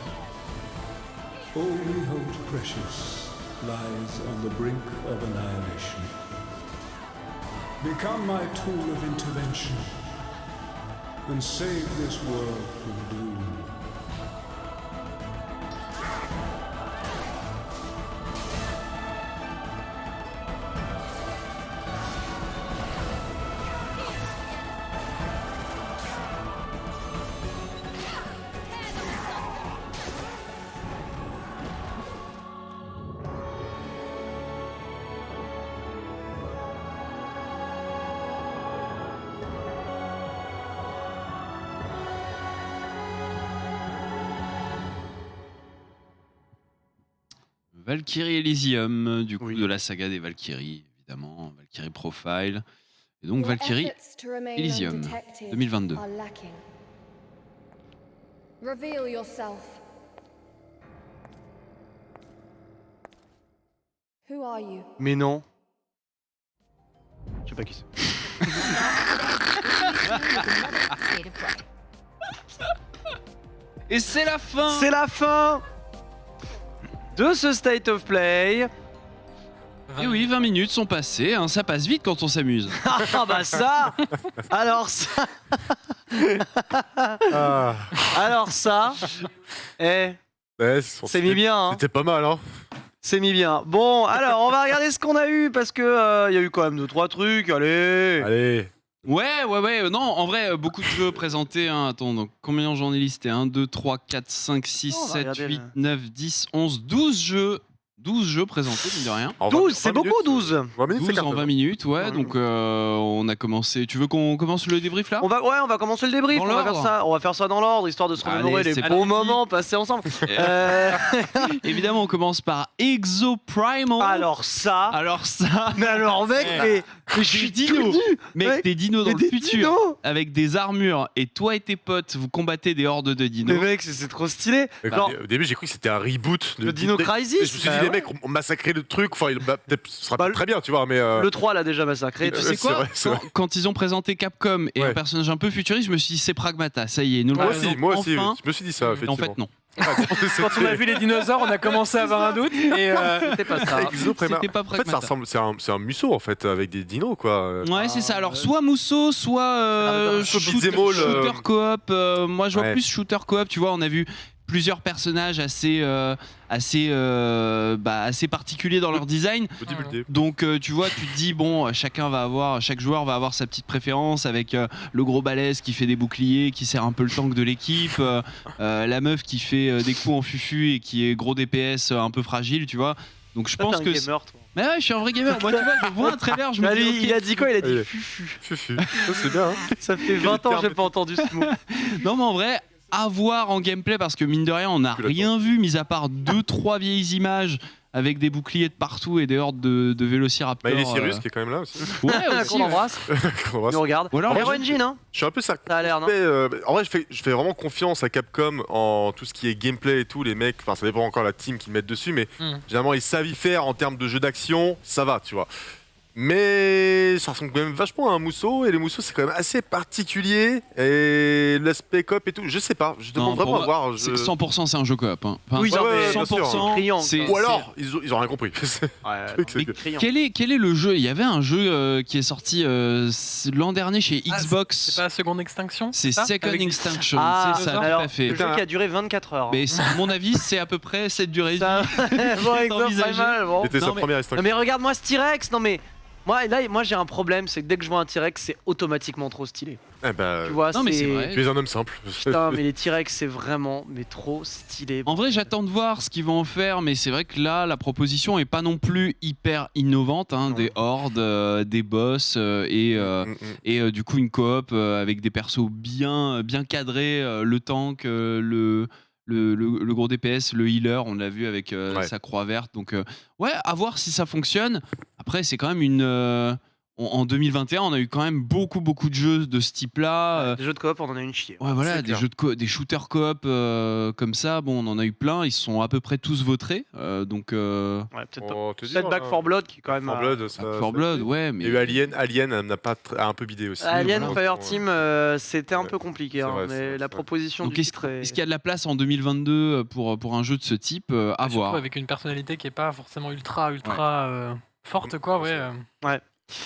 S10: All we hold precious lies on the brink of annihilation. Become my tool of intervention and save this world from doom.
S2: Valkyrie Elysium, du coup, de la saga des Valkyries, évidemment, Valkyrie Profile. Et donc Valkyrie Elysium, 2022.
S15: Reveal yourself. Who are you?
S1: Mais non. Je sais pas qui c'est.
S2: Et c'est la fin.
S1: C'est la fin de ce State of Play.
S2: Et oui, 20 minutes sont passées, hein, ça passe vite quand on s'amuse.
S1: Ah bah ça. Alors ça. Alors ça. C'est mis bien. Hein.
S3: C'était pas mal, hein.
S1: C'est mis bien. Bon, alors on va regarder ce qu'on a eu parce que y a eu quand même 2-3 trucs. Allez.
S2: Ouais, non, en vrai, beaucoup de jeux présentés. Hein. Attends, donc combien j'en ai listé 1, 2, 3, 4, 5, 6, 7, 8, 9, 10, 11, 12 jeux. 12 jeux présentés, mine de rien.
S1: 12, c'est beaucoup, 12.
S3: 20 minutes,
S2: 12 en 20 minutes, ouais. Donc on a commencé. Tu veux qu'on commence le débrief là ?
S1: On va commencer le débrief. On va faire ça dans l'ordre, histoire de se remémorer les bons moments passés ensemble.
S2: Évidemment, on commence par Exoprimal.
S1: Alors ça. Mais alors mec, mais je suis
S2: dino. Mec, des dinos dans le futur,
S1: dinos.
S2: avec des armures, et toi et tes potes, vous combattez des hordes de dinos.
S1: Mais mec, c'est trop stylé.
S3: Au début, j'ai cru que c'était un reboot de
S1: Dino Crisis.
S3: Je me suis dit, les mecs ont massacré le truc. Enfin, peut-être ce sera très bien, tu vois. Mais
S1: le 3 l'a déjà massacré.
S2: Tu sais quoi, quand ils ont présenté Capcom et un personnage un peu futuriste, je me suis dit, c'est Pragmata, ça y est. Nous
S3: moi aussi, je me suis dit ça.
S2: En fait, non.
S4: Quand on a vu les dinosaures, on a commencé à avoir un doute. Et
S1: c'était pas ça.
S2: C'était pas Pragmata.
S3: En fait, c'est un Musso en fait, avec des dinos quoi.
S2: Ouais, c'est ça. Alors, soit Musso, soit shooter coop. Moi, je vois plus shooter coop. Tu vois, on a vu plusieurs personnages assez particuliers dans leur design. Donc tu vois, tu te dis bon, chaque joueur va avoir sa petite préférence, avec le gros balèze qui fait des boucliers, qui sert un peu le tank de l'équipe, la meuf qui fait des coups en fufu et qui est gros DPS un peu fragile, tu vois. Donc je pense que mais ouais, je suis un vrai gamer. Moi, tu vois, je vois un trailer, je me dis
S1: il a dit quoi ? Il a dit fufu.
S3: Fufu. C'est bien. Hein.
S1: Ça fait 20 ans que j'ai pas entendu ce mot.
S2: Non, mais en vrai, à voir en gameplay, parce que mine de rien, on n'a rien vu, mis à part 2-3 vieilles images avec des boucliers de partout et des hordes de vélociraptors.
S3: Il y a Cyrus qui est quand même là aussi.
S1: Ouais, aussi. On embrasse. Nous regarde. Hero Engine, hein.
S3: Je suis un peu ça.
S1: Ça a l'air, non ?
S3: En vrai, je fais vraiment confiance à Capcom en tout ce qui est gameplay et tout. Les mecs, enfin, ça dépend encore la team qu'ils mettent dessus, mais généralement, ils savent y faire en termes de jeu d'action. Ça va, tu vois. Mais ça ressemble quand même vachement à un Musso, et les Mousseaux c'est quand même assez particulier, et l'aspect coop et tout, je sais pas, je demande vraiment à voir.
S2: 100% c'est un jeu coop. Hein. Enfin,
S1: oui,
S2: 100%.
S1: C'est
S3: ou alors ils ont rien compris.
S2: Quel est le jeu ? Il y avait un jeu qui est sorti l'an dernier chez Xbox.
S4: C'est pas Second Extinction ?
S2: C'est Second Extinction, c'est ça,
S1: alors,
S2: tout à fait.
S1: Le jeu qui a duré 24 heures.
S2: Mais à mon avis, c'est à peu près cette durée de vie.
S1: Bon, exemple, pas mal. Bon.
S3: C'était sa première extinction.
S1: Non mais regarde-moi ce T-Rex, non mais Moi j'ai un problème, c'est que dès que je vois un T-Rex, c'est automatiquement trop stylé.
S3: Eh ben,
S1: Tu vois,
S2: Non, mais c'est vrai.
S3: tu es un homme simple.
S1: Putain, mais les T-Rex, c'est vraiment trop stylé.
S2: En vrai, j'attends de voir ce qu'ils vont en faire, mais c'est vrai que là, la proposition est pas non plus hyper innovante. Des hordes, des boss et du coup une coop avec des persos bien cadrés, le tank, le gros DPS, le healer, on l'a vu avec sa croix verte. Donc ouais, à voir si ça fonctionne. Après, c'est quand même en 2021, on a eu quand même beaucoup de jeux de ce type-là.
S1: Des jeux de coop, on en a une chier.
S2: Ouais, voilà, des shooters coop comme ça, bon, on en a eu plein, ils sont à peu près tous vautrés. Donc
S1: Ouais, peut-être Back 4 Blood qui est quand même.
S3: Back
S2: 4 Blood, ouais, mais.
S3: Il y a eu Alien n'a pas a un peu bidé aussi.
S1: Alien
S3: Voilà.
S1: Fireteam, c'était un peu compliqué,
S3: C'est vrai,
S1: mais la proposition
S2: Donc
S1: du
S2: est-ce
S1: titre est...
S2: qu'il y a de la place en pour un jeu de ce type à
S4: Surtout
S2: voir.
S4: avec une personnalité qui est pas forcément ultra forte, quoi.
S1: Ouais.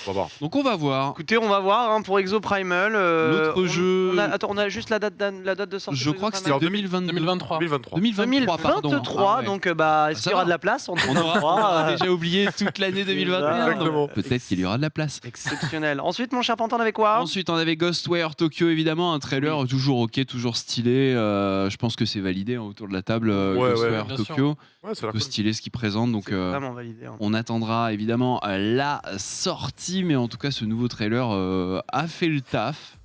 S3: On va voir.
S2: Donc on va voir.
S1: Écoutez, on va voir pour Exoprimal.
S2: L'autre jeu.
S1: On a juste la date de sortie.
S2: Je crois que c'était en
S4: 2023.
S1: 2023, donc est-ce qu'il y aura de la place en
S2: On aura déjà oublié toute l'année 2021. donc peut-être qu'il y aura de la place.
S1: Exceptionnel. Ensuite, mon cher Pantin, on avait quoi?
S2: Ensuite, on avait Ghostwire Tokyo, évidemment, un trailer toujours ok, toujours stylé. Je pense que c'est validé autour de la table. Ghostwire Tokyo, peu stylé ce qu'il présente. Donc,
S1: vraiment validé.
S2: on attendra évidemment la sortie, mais en tout cas, ce nouveau trailer a fait le taf.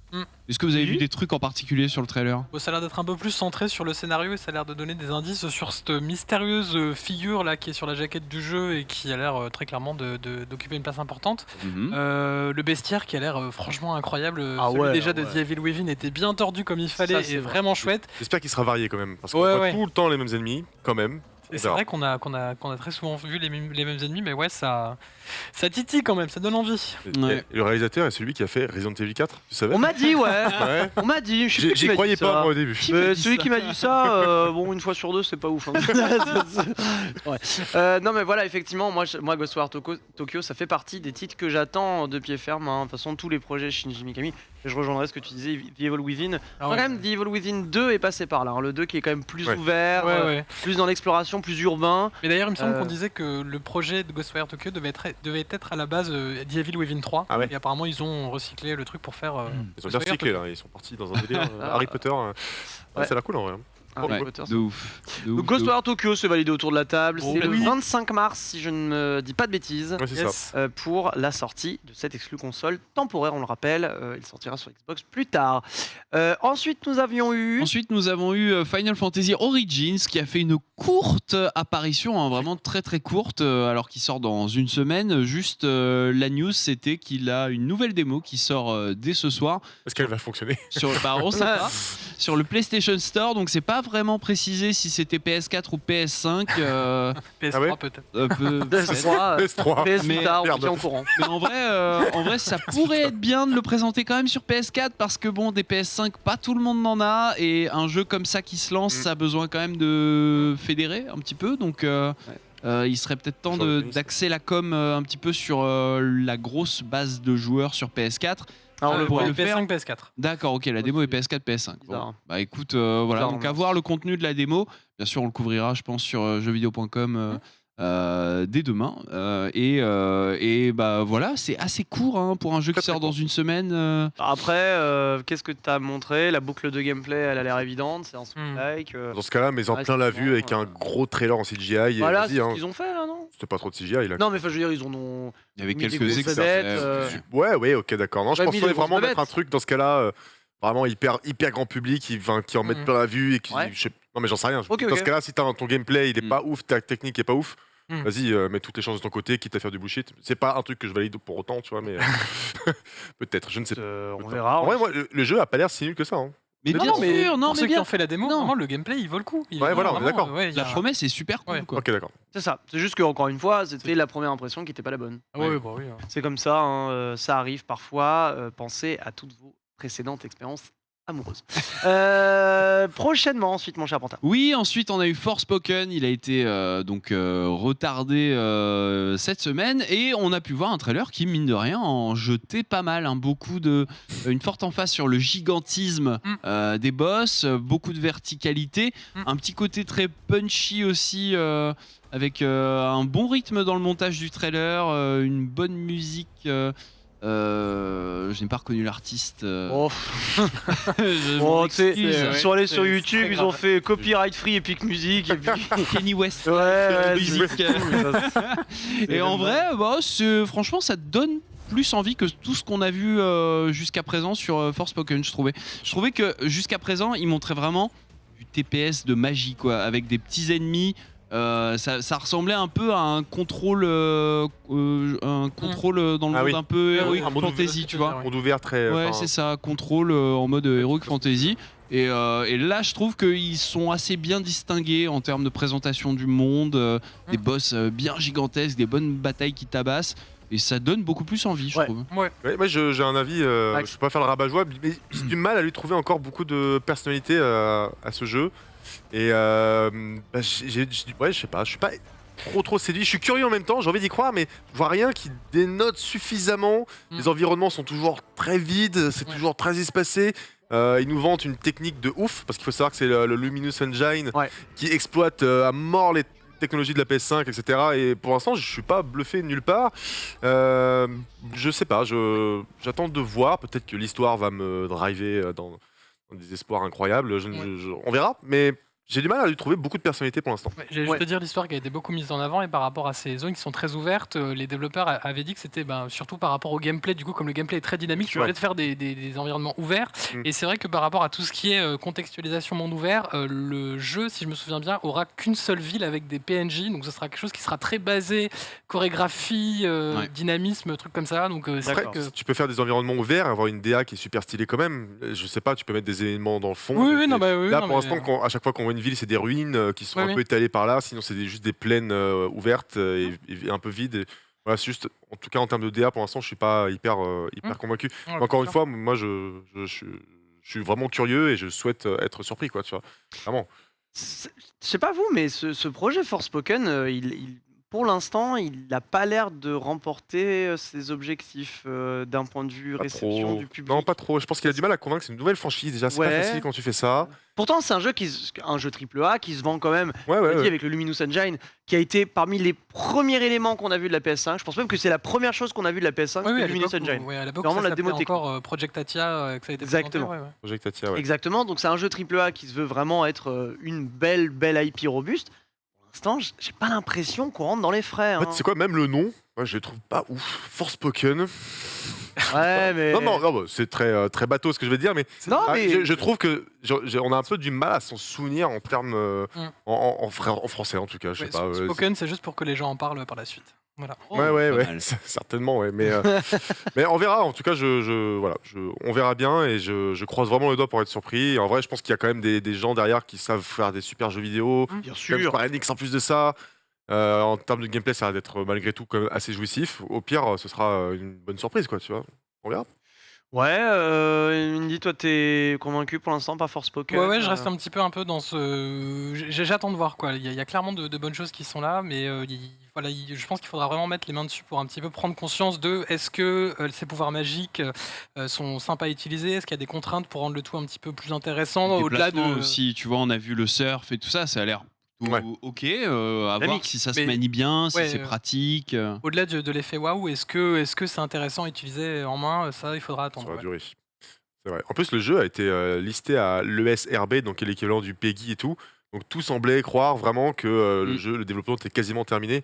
S2: Est-ce que vous avez vu des trucs en particulier sur le trailer?
S4: Ça a l'air d'être un peu plus centré sur le scénario et ça a l'air de donner des indices sur cette mystérieuse figure là qui est sur la jaquette du jeu et qui a l'air très clairement d'occuper une place importante. Le bestiaire qui a l'air franchement incroyable. Celui déjà de The Evil Within était bien tordu comme il fallait et vraiment chouette.
S3: J'espère qu'il sera varié quand même parce qu'on voit tout le temps les mêmes ennemis quand même.
S4: Et c'est vrai qu'on a très souvent vu les mêmes ennemis, mais ouais, ça titille quand même, ça donne envie.
S2: Ouais.
S3: Et le réalisateur est celui qui a fait Resident Evil 4, tu savais?
S1: On m'a dit, ouais. On m'a dit.
S3: J'y croyais pas moi au début.
S1: Celui qui m'a dit ça, bon, une fois sur deux, c'est pas ouf. Hein. Non, mais voilà, effectivement, moi Ghostwire Tokyo, ça fait partie des titres que j'attends de pied ferme. De toute façon, tous les projets Shinji Mikami. Et je rejoindrai ce que tu disais, The Evil Within. Quand même, The Evil Within 2 est passé par là. Le 2 qui est quand même plus ouvert, plus dans l'exploration, plus urbain.
S4: Mais d'ailleurs, il me semble qu'on disait que le projet de Ghostwire Tokyo devait être à la base The Evil Within 3. Et apparemment, ils ont recyclé le truc pour faire.
S3: Ils ont bien recyclé là, ils sont partis dans un délire. Harry Potter, ça a l'air cool en vrai.
S2: De ouf.
S1: Donc Ghostwire Tokyo, c'est validé autour de la table. C'est le 25 mars, si je ne me dis pas de bêtises, pour la sortie de cette exclu console temporaire, on le rappelle. Il sortira sur Xbox plus tard. Ensuite, nous avons eu
S2: Final Fantasy Origins qui a fait une courte apparition, vraiment très très courte, alors qu'il sort dans une semaine. Juste la news, c'était qu'il a une nouvelle démo qui sort dès ce soir.
S3: Est-ce qu'elle va fonctionner?
S2: On sait pas. Sur le PlayStation Store, donc c'est pas vraiment précisé si c'était PS4 ou PS5.
S4: PS3 peut-être.
S1: PS3, PS Vita, on tient au courant.
S2: Mais en vrai, ça pourrait être bien de le présenter quand même sur PS4 parce que bon, des PS5, pas tout le monde n'en a et un jeu comme ça qui se lance, ça a besoin quand même de fédérer un petit peu. Donc il serait peut-être temps d'axer la com un petit peu sur la grosse base de joueurs sur PS4.
S4: Alors le PS5, PS4.
S2: D'accord, ok, la démo est PS4, PS5. Bon, bah écoute, voilà, donc à voir le contenu de la démo. Bien sûr, on le couvrira, je pense, sur jeuxvideo.com dès demain. Et bah voilà, c'est assez court pour un jeu qui sort dans une semaine.
S1: Après, qu'est-ce que tu as montré? La boucle de gameplay, elle a l'air évidente. C'est un like.
S3: Dans ce cas-là, mais en plein la vue avec un gros trailer en CGI.
S1: Voilà, c'est ce qu'ils ont fait là, non?
S3: C'était pas trop de CGI là.
S1: Non, mais je veux dire, ils ont.
S2: Il y avait quelques extraits.
S3: Ouais, ok, d'accord. Non, je pensais vraiment mettre un truc dans ce cas-là. Vraiment hyper grand public qui en mettent plein la vue et qui non mais j'en sais rien. Dans ce cas-là, si ton gameplay il est pas ouf, ta technique est pas ouf, vas-y, mets toutes les chances de ton côté, quitte à faire du bullshit. C'est pas un truc que je valide pour autant, tu vois, mais peut-être, je ne sais pas.
S1: On verra.
S3: En vrai, moi, le jeu a pas l'air si nul que ça.
S2: Mais bien sûr,
S4: pour ceux qui ont fait la démo, vraiment, le gameplay il vaut le coup.
S3: Ouais, voilà, on est d'accord.
S2: La promesse est super cool. Quoi.
S3: Ok, d'accord.
S1: C'est ça. C'est juste que encore une fois, c'était la première impression qui était pas la bonne.
S4: Oui.
S1: C'est comme ça, ça arrive parfois. Pensez à toutes vos précédentes expériences amoureuse. Prochainement, ensuite, mon cher Pantin.
S2: Oui, ensuite on a eu Forspoken, il a été retardé cette semaine et on a pu voir un trailer qui, mine de rien, en jetait pas mal, hein, une forte emphase sur le gigantisme des boss, beaucoup de verticalité, un petit côté très punchy aussi, avec un bon rythme dans le montage du trailer, une bonne musique. Je n'ai pas reconnu l'artiste.
S1: Ils sont allés sur YouTube, ils ont fait copyright free Epic Music et puis
S2: Kenny West.
S1: Ouais,
S2: musique. Et en vrai, franchement, ça donne plus envie que tout ce qu'on a vu jusqu'à présent sur Forspoken, je trouvais. Je trouvais que jusqu'à présent, ils montraient vraiment du TPS de magie, quoi, avec des petits ennemis. Ça ressemblait un peu à un contrôle dans le monde un peu Heroic Fantasy, tu vois.
S3: Un monde ouvert très.
S2: Ouais, c'est ça, contrôle en mode Heroic Fantasy. Et là, je trouve qu'ils sont assez bien distingués en termes de présentation du monde, des boss bien gigantesques, des bonnes batailles qui tabassent. Et ça donne beaucoup plus envie, je trouve.
S3: Ouais, moi j'ai un avis, je peux pas faire le rabat-joie, mais j'ai du mal à lui trouver encore beaucoup de personnalité à ce jeu. Et je sais pas, je suis pas trop séduit. Je suis curieux en même temps, j'ai envie d'y croire, mais je vois rien qui dénote suffisamment. Les environnements sont toujours très vides, c'est toujours très espacé. Ils nous vantent une technique de ouf, parce qu'il faut savoir que c'est le Luminous Engine qui exploite à mort les technologies de la PS5, etc. Et pour l'instant, je suis pas bluffé nulle part. Je sais pas, j'attends de voir. Peut-être que l'histoire va me driver dans des espoirs incroyables. On verra, mais j'ai du mal à lui trouver beaucoup de personnalité pour l'instant.
S4: J'allais juste te dire l'histoire qui a été beaucoup mise en avant, et par rapport à ces zones qui sont très ouvertes, les développeurs avaient dit que c'était surtout par rapport au gameplay. Du coup, comme le gameplay est très dynamique, tu voulais faire des environnements ouverts. Et c'est vrai que par rapport à tout ce qui est contextualisation monde ouvert, le jeu, si je me souviens bien, aura qu'une seule ville avec des PNJ. Donc ce sera quelque chose qui sera très basé chorégraphie, dynamisme, trucs comme ça. Donc c'est vrai que
S3: tu peux faire des environnements ouverts, avoir une DA qui est super stylée quand même. Je sais pas, tu peux mettre des éléments dans le fond. Là, pour l'instant, à chaque fois qu'on voit une ville, c'est des ruines qui sont un peu étalées par là. Sinon, c'est juste des plaines ouvertes et un peu vides. Et voilà, c'est juste, en tout cas en termes de DA, pour l'instant, je suis pas hyper convaincu. Mais encore une fois, moi, je suis vraiment curieux et je souhaite être surpris, quoi. Tu vois, vraiment.
S1: Je sais pas vous, mais ce projet Forspoken, pour l'instant, il n'a pas l'air de remporter ses objectifs d'un point de vue réception du public.
S3: Non, pas trop. Je pense qu'il a du mal à convaincre. C'est une nouvelle franchise. Déjà, c'est pas facile quand tu fais ça.
S1: Pourtant, c'est un jeu AAA qui se vend quand même. Avec le Luminous Engine, qui a été parmi les premiers éléments qu'on a vu de la PS5. Je pense même que c'est la première chose qu'on a vu de la PS5, le Luminous Engine.
S4: À l'époque, ça s'appelait encore Project Atia, que ça a été
S1: Exactement.
S3: Project Atia,
S1: Exactement. Donc c'est un jeu AAA qui se veut vraiment être une belle IP robuste. Pour l'instant, j'ai pas l'impression qu'on rentre dans les frais.
S3: En fait, c'est quoi, même le nom, moi, je le trouve pas ouf. Forspoken.
S1: Ouais, mais.
S3: Non, c'est très bateau ce que je vais dire, mais, je trouve que on a un peu du mal à s'en souvenir en termes en français en tout cas. Je sais pas.
S4: Forspoken, c'est juste pour que les gens en parlent par la suite. Voilà.
S3: Certainement, mais on verra. En tout cas, on verra bien et je croise vraiment le doigt pour être surpris. Et en vrai, je pense qu'il y a quand même des gens derrière qui savent faire des super jeux vidéo.
S1: Bien sûr.
S3: Square Enix en plus de ça. En termes de gameplay, ça va être malgré tout quand même assez jouissif. Au pire, ce sera une bonne surprise, quoi. Tu vois. On verra.
S1: Ouais, Indy, toi t'es convaincu pour l'instant par Forspoken?
S4: Ouais, je reste un petit peu dans ce. J'attends de voir, quoi. Il y a clairement de bonnes choses qui sont là, mais je pense qu'il faudra vraiment mettre les mains dessus pour un petit peu prendre conscience de est-ce que ces pouvoirs magiques sont sympas à utiliser, est-ce qu'il y a des contraintes pour rendre le tout un petit peu plus intéressant au-delà de.
S2: Aussi, tu vois, on a vu le surf et tout ça, ça a l'air. Ok, à voir si ça se manie bien, si c'est pratique.
S4: Au-delà de l'effet waouh, est-ce que c'est intéressant à utiliser en main? Ça, il faudra attendre.
S3: Ça va durer. C'est vrai. En plus, le jeu a été listé à l'ESRB, donc qui est l'équivalent du PEGI et tout. Donc tout semblait croire vraiment que le développement était quasiment terminé.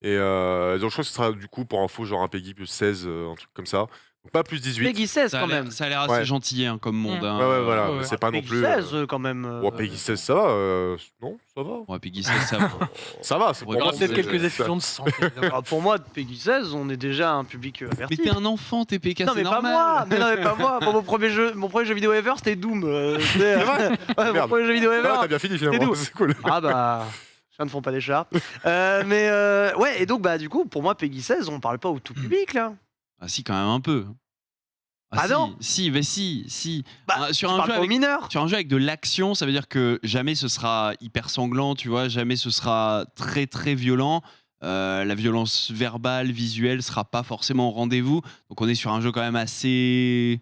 S3: Et donc je crois que ce sera du coup, pour info, genre un PEGI plus 16, un truc comme ça. Donc pas plus 18.
S1: PEGI 16 quand même.
S2: Ça a l'air assez gentil comme monde. Hein.
S3: Voilà. C'est pas non plus.
S1: PEGI 16 quand même.
S3: PEGI 16, ça va. Non, ça va.
S2: Ouais, PEGI 16, ça va.
S3: Ça va.
S4: Il y aura peut-être quelques effusions de sang.
S1: Pour moi, PEGI 16, on est déjà un public averti.
S2: Mais t'es un enfant, t'es PK,
S1: non,
S2: c'est normal.
S1: Non, mais pas moi. Pour mon premier jeu vidéo ever, c'était Doom. C'est vrai. Mon premier jeu vidéo ever.
S3: T'as bien fini finalement. C'est cool.
S1: Ah bah. Ne font pas des chars. Et donc du coup pour moi PEGI 16 on parle pas au tout public là.
S2: Ah si, quand même un peu.
S1: Ah non.
S2: Si.
S1: Sur un
S2: jeu avec de l'action, ça veut dire que jamais ce sera hyper sanglant, tu vois, jamais ce sera très très violent. La violence verbale, visuelle sera pas forcément au rendez-vous. Donc on est sur un jeu quand même assez,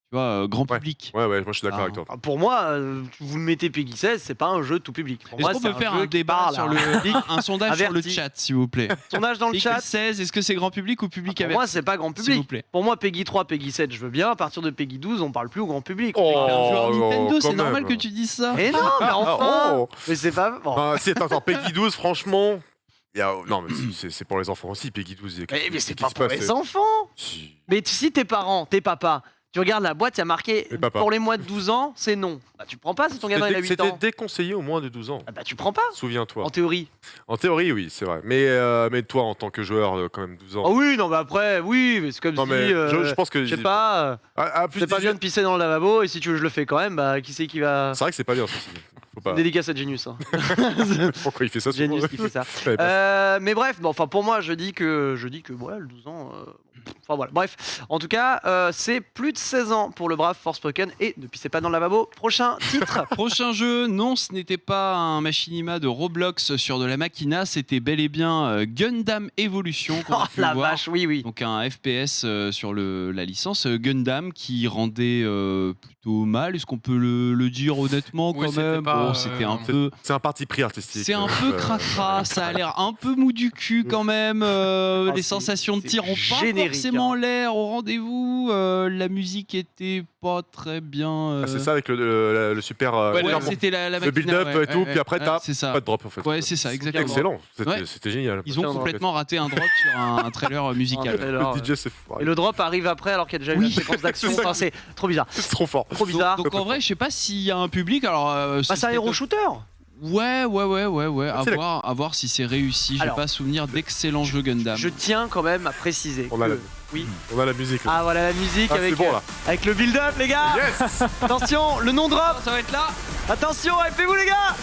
S2: tu vois, grand public.
S3: Ouais, moi je suis d'accord avec toi.
S1: Pour moi, vous le mettez Peggy 16, c'est pas un jeu tout public. Pour moi,
S2: Est-ce qu'on
S1: c'est
S2: peut faire
S1: jeu
S2: un
S1: qui
S2: débat
S1: parle
S2: sur
S1: à
S2: le
S1: un public
S2: un sondage sur le
S1: averti.
S2: chat, s'il vous plaît.
S1: Sondage dans le
S2: Peggy
S1: chat.
S2: 16, est-ce que c'est grand public ou public
S1: Pour
S2: averti?
S1: moi, c'est pas grand
S2: S'il
S1: public.
S2: vous plaît.
S1: Pour moi, Peggy 3, Peggy 7, je veux bien. À partir de Peggy 12, on parle plus au grand public.
S2: Un joueur Nintendo,
S3: quand
S2: c'est
S3: même.
S2: normal que tu dises ça.
S1: Mais non, mais enfin.
S3: Oh.
S1: Mais c'est pas. Bon.
S3: Si, attends, Peggy 12, franchement. Non, mais c'est pour les enfants aussi, Peggy 12.
S1: Mais c'est pas pour les enfants. Mais si tes parents, tes papas, tu regardes la boîte, il y a marqué pour les moins de 12 ans, c'est non. Bah, tu prends pas si ton gamin il a 8 ans.
S3: C'était déconseillé au moins de 12 ans.
S1: Bah, tu prends pas.
S3: Souviens-toi.
S1: En théorie.
S3: En théorie, oui, c'est vrai. Mais toi, en tant que joueur, quand même 12 ans.
S1: Ah oui, non, mais après, oui, mais c'est comme
S3: Non,
S1: si.
S3: mais je pense que.
S1: Je sais pas.
S3: Plus
S1: c'est pas bien de pisser dans le lavabo, et si tu veux, je le fais quand même, bah, qui c'est qui va.
S3: C'est vrai que c'est pas bien, ceci. Faut pas...
S1: Dédicace à Genius. Hein.
S3: Pourquoi il fait ça
S1: Genius qui fait ça. Mais bref, bon, enfin, pour moi, je dis que voilà, le 12 ans. Enfin voilà, bref. En tout cas, c'est plus de 16 ans pour le brave Forspoken et ne pissez pas dans le lavabo. Prochain titre.
S2: Prochain jeu, non, ce n'était pas un machinima de Roblox sur de la Machina, c'était bel et bien Gundam Evolution.
S1: Oh la vache, oui.
S2: Donc un FPS sur la licence Gundam qui rendait plutôt mal. Est-ce qu'on peut le dire honnêtement quand même? C'était un peu.
S3: C'est un parti pris artistique.
S2: C'est un peu cracra, ça a l'air un peu mou du cul quand même. Les sensations de tir ont pas forcément l'air au rendez-vous. La musique était pas très bien.
S3: C'est ça avec le super.
S2: C'était le
S3: build-up et tout, puis après t'as
S2: pas
S3: de drop en fait.
S2: Ouais, c'est ça, exactement.
S3: Excellent, c'était génial.
S2: Ils ont complètement raté un drop sur un trailer musical.
S3: Le DJ c'est fou.
S1: Et le drop arrive après alors qu'il y a déjà eu une séquence d'action. Enfin, c'est trop bizarre.
S3: C'est trop fort.
S1: Trop bizarre.
S2: Donc en vrai, je sais pas s'il y a un public. Alors,
S1: c'est un hero shooter.
S2: Ouais. À voir si c'est réussi. J'ai pas souvenir d'excellents jeux Gundam.
S1: Je tiens quand même à préciser.
S3: On a la musique. Là.
S1: Ah voilà la musique avec,
S3: bon, là.
S1: Avec le build-up les gars.
S3: Yes.
S1: Attention, le non-drop.
S2: Ça va être là.
S1: Attention, hypez-vous les gars.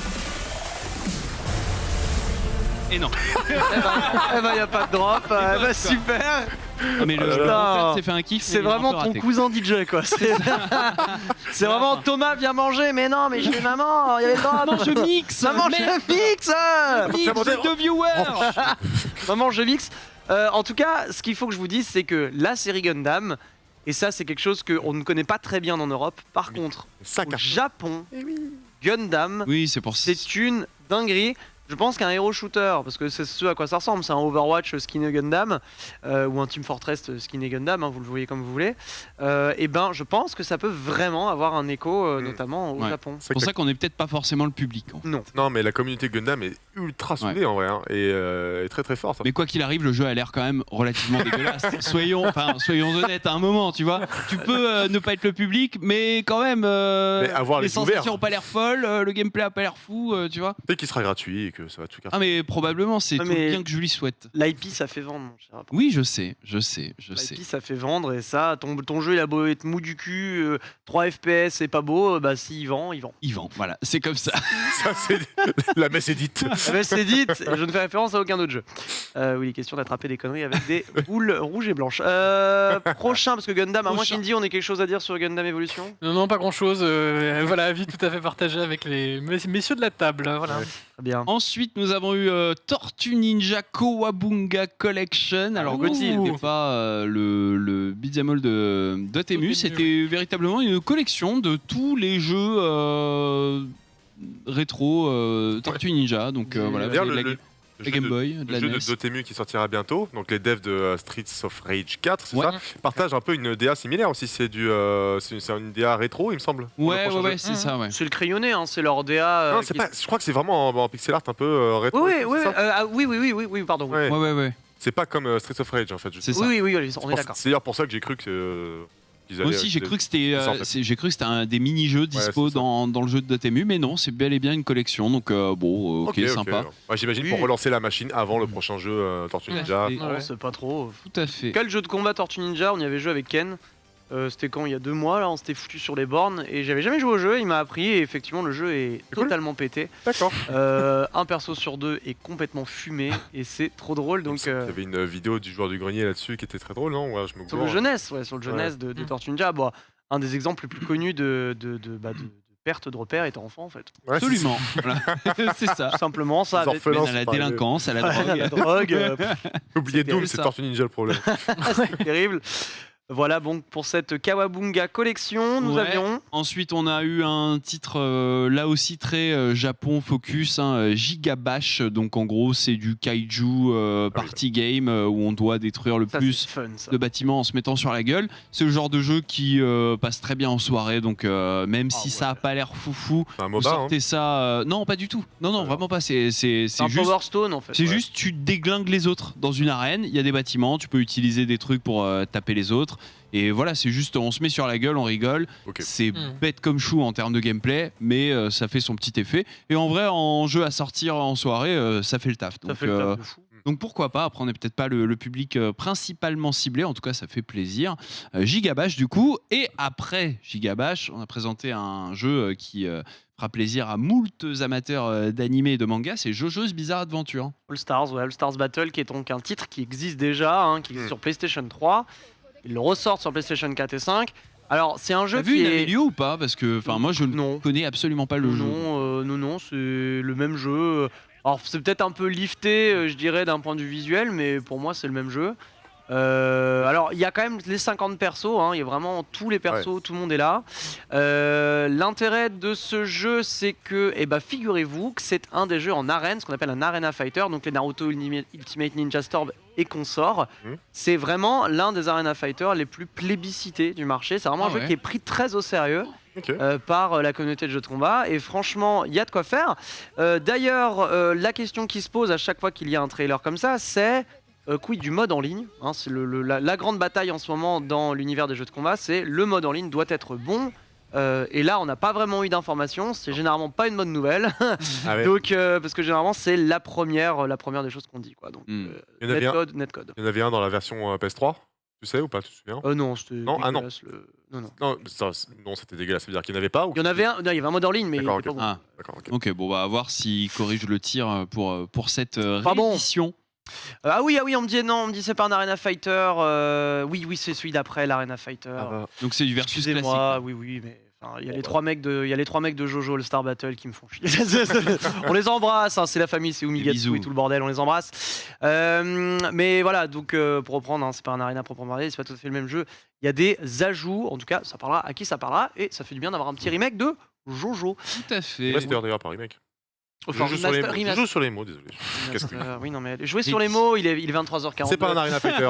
S2: Et non.
S1: Y a pas de drop. Super.
S2: Mais le s'est fait un kiff.
S1: C'est vraiment ton cousin DJ quoi. C'est vraiment Thomas vient manger. Mais non, mais j'ai maman. Il y avait le drop.
S2: Maman je mixe.
S1: Maman je mixe.
S2: Mix de viewers.
S1: Maman je mixe. En tout cas, ce qu'il faut que je vous dise, c'est que la série Gundam, et ça c'est quelque chose qu'on ne connaît pas très bien en Europe. Par contre, au Japon, Gundam, c'est une dinguerie. Je pense qu'un hero shooter, parce que c'est ce à quoi ça ressemble, c'est un Overwatch skinné Gundam ou un Team Fortress skinné Gundam, vous le voyez comme vous voulez. Et ben, je pense que ça peut vraiment avoir un écho, notamment au Japon.
S2: C'est pour ça qu'on n'est peut-être pas forcément le public.
S3: Non, mais la communauté Gundam est ultra soudée en vrai, et très très forte.
S2: Mais quoi qu'il arrive, le jeu a l'air quand même relativement dégueulasse. Soyons honnêtes à un moment, tu vois. Tu peux ne pas être le public, mais quand même, les sensations n'ont pas l'air folles, le gameplay a pas l'air fou, tu vois.
S3: Peut-être qu'il sera gratuit et que ça va tout casser.
S2: Ah mais probablement, c'est tout le bien que je lui souhaite.
S1: L'IP ça fait vendre mon cher.
S2: Oui, je sais.
S1: L'IP ça fait vendre et ça, ton jeu il a beau être mou du cul, 3 FPS c'est pas beau, bah s'il vend, il vend.
S2: Il vend, voilà, c'est comme ça.
S3: Ça c'est la messe est dite.
S1: La messe est dite, et je ne fais référence à aucun autre jeu. Oui, il est question d'attraper des conneries avec des boules rouges et blanches. Prochain, parce que Gundam, à moins qu'Indy, on ait quelque chose à dire sur Gundam Evolution.
S4: Non, pas grand chose. Voilà, avis tout à fait partagé avec les messieurs de la table. Voilà.
S1: Ouais, très bien.
S2: Ensuite, nous avons eu Tortue Ninja Kowabunga Collection. Alors, c'était pas le beat'em all de Dotemu, c'était véritablement une collection de tous les jeux rétro Tortue Ninja. Donc voilà, le Game Boy,
S3: le jeu de Dotemu qui sortira bientôt, donc les devs de Streets of Rage 4, c'est ça, partagent un peu une DA similaire aussi. C'est une DA rétro, il me semble.
S2: Ouais, c'est ça. Ouais.
S1: C'est le crayonné, hein, c'est leur DA.
S3: Non, je crois que c'est vraiment en pixel art un peu rétro.
S1: Oui, pardon.
S2: Ouais.
S3: C'est pas comme Streets of Rage en fait.
S1: C'est ça. Oui, on est d'accord.
S3: C'est d'ailleurs pour ça que j'ai cru que.
S2: Moi aussi, j'ai cru que c'était un des mini-jeux dispo dans le jeu de Dotemu, mais non, c'est bel et bien une collection, donc sympa.
S3: Ouais, j'imagine pour relancer la machine avant le prochain jeu Tortue Ninja.
S1: Non, c'est pas trop.
S2: Tout à fait.
S1: Quel jeu de combat Tortue Ninja? On y avait joué avec Ken. C'était quand il y a 2 mois, là, on s'était foutu sur les bornes et j'avais jamais joué au jeu. Il m'a appris et effectivement, le jeu est totalement pété.
S3: D'accord.
S1: Un perso sur 2 est complètement fumé et c'est trop drôle. Donc,
S3: Il y avait une vidéo du joueur du grenier là-dessus qui était très drôle, non? Ouais, je me
S1: sur le jeunesse, sur le jeunesse de Tortue Ninja. Bon, un des exemples les plus connus de perte de repères étant enfant, en fait.
S3: Ouais,
S2: Absolument. Voilà. C'est ça.
S1: Tout simplement, ça.
S3: Les orphelins,
S2: À la délinquance, à la drogue.
S1: À la drogue.
S3: Oubliez Doom,
S1: terrible,
S3: c'est
S1: ça.
S3: Tortue Ninja le problème.
S1: C'est terrible. Voilà, bon, pour cette Kawabunga collection, nous
S2: Ouais.
S1: avions...
S2: Ensuite, on a eu un titre là aussi très Japon focus, Gigabash. Donc en gros, c'est du kaiju party game où on doit détruire le
S1: Ça,
S2: plus
S1: c'est fun, ça.
S2: de bâtiments en se mettant sur la gueule. C'est le genre de jeu qui passe très bien en soirée. Donc même si ça a pas l'air foufou,
S3: C'est un
S2: vous
S3: MOBA, hein.
S2: sortez ça. Non, pas du tout. Non, vraiment pas. C'est
S1: un
S2: juste.
S1: Power Stone, en fait.
S2: C'est
S1: ouais.
S2: juste, tu déglingues les autres dans une arène. Il y a des bâtiments, tu peux utiliser des trucs pour taper les autres. Et voilà, c'est juste, on se met sur la gueule, on rigole.
S3: Ok.
S2: C'est bête comme chou en termes de gameplay, mais ça fait son petit effet. Et en vrai, en jeu à sortir en soirée, ça fait le taf.
S1: Ça
S2: Donc,
S1: fait le taf de fou.
S2: donc pourquoi pas. Après, on n'est peut-être pas le public principalement ciblé. En tout cas, ça fait plaisir. Gigabash, du coup. Et après Gigabash, on a présenté un jeu qui fera plaisir à moult amateurs d'anime et de manga. C'est JoJo's Bizarre Adventure.
S1: All Stars, ouais, All Stars Battle, qui est donc un titre qui existe déjà, qui existe sur PlayStation 3. Ils le ressortent sur PlayStation 4 et 5. Alors, c'est un jeu
S2: T'as vu
S1: qui
S2: une
S1: est...
S2: vidéo ou pas? Parce que moi, je ne connais absolument pas le jeu.
S1: Non, c'est le même jeu. Alors, c'est peut-être un peu lifté, je dirais, d'un point de vue visuel, mais pour moi, c'est le même jeu. Alors, il y a quand même les 50 persos, il y a vraiment tous les persos, tout le monde est là. L'intérêt de ce jeu, c'est que, figurez-vous que c'est un des jeux en arène, ce qu'on appelle un Arena Fighter, donc les Naruto Ultimate Ninja Storm et consorts. C'est vraiment l'un des Arena Fighters les plus plébiscités du marché. C'est vraiment un jeu qui est pris très au sérieux. Par la communauté de jeux de combat, et franchement il y a de quoi faire. D'ailleurs la question qui se pose à chaque fois qu'il y a un trailer comme ça, c'est quid du mode en ligne, c'est la grande bataille en ce moment dans l'univers des jeux de combat, c'est le mode en ligne doit être bon. Et là on n'a pas vraiment eu d'informations, c'est généralement pas une bonne nouvelle. Donc parce que généralement c'est la première des choses qu'on dit, quoi. Donc netcode.
S3: Il y en avait un dans la version PS3, tu sais ou pas, tu te souviens?
S1: Non, c'était dégueulasse,
S3: non, c'était dégueulasse, ça veut dire qu'il n'y en avait pas ou...
S1: Il y en avait un, il y avait un mode en ligne, mais il était pas bon.
S2: Ok, bon, bah à voir s'il corrige le tir pour cette réédition.
S1: Ah oui, on me dit c'est pas un Arena Fighter. Oui, c'est celui d'après l'Arena Fighter.
S2: Donc c'est du versus classique.
S1: Oui, mais il y a les trois mecs de Jojo All Star Battle qui me font chier. On les embrasse, c'est la famille, c'est Umigatsu et tout le bordel, on les embrasse. Mais voilà, donc pour reprendre, c'est pas un Arena proprement parlé, c'est pas tout à fait le même jeu. Il y a des ajouts, en tout cas, ça parlera à qui ça parlera, et ça fait du bien d'avoir un petit remake de Jojo.
S2: Tout à fait.
S3: D'ailleurs par remake.
S1: Enfin,
S3: je joue sur les mots, désolé.
S1: Oui, non, mais jouer sur les mots, il est 23h40.
S3: C'est pas un Arena Fighter.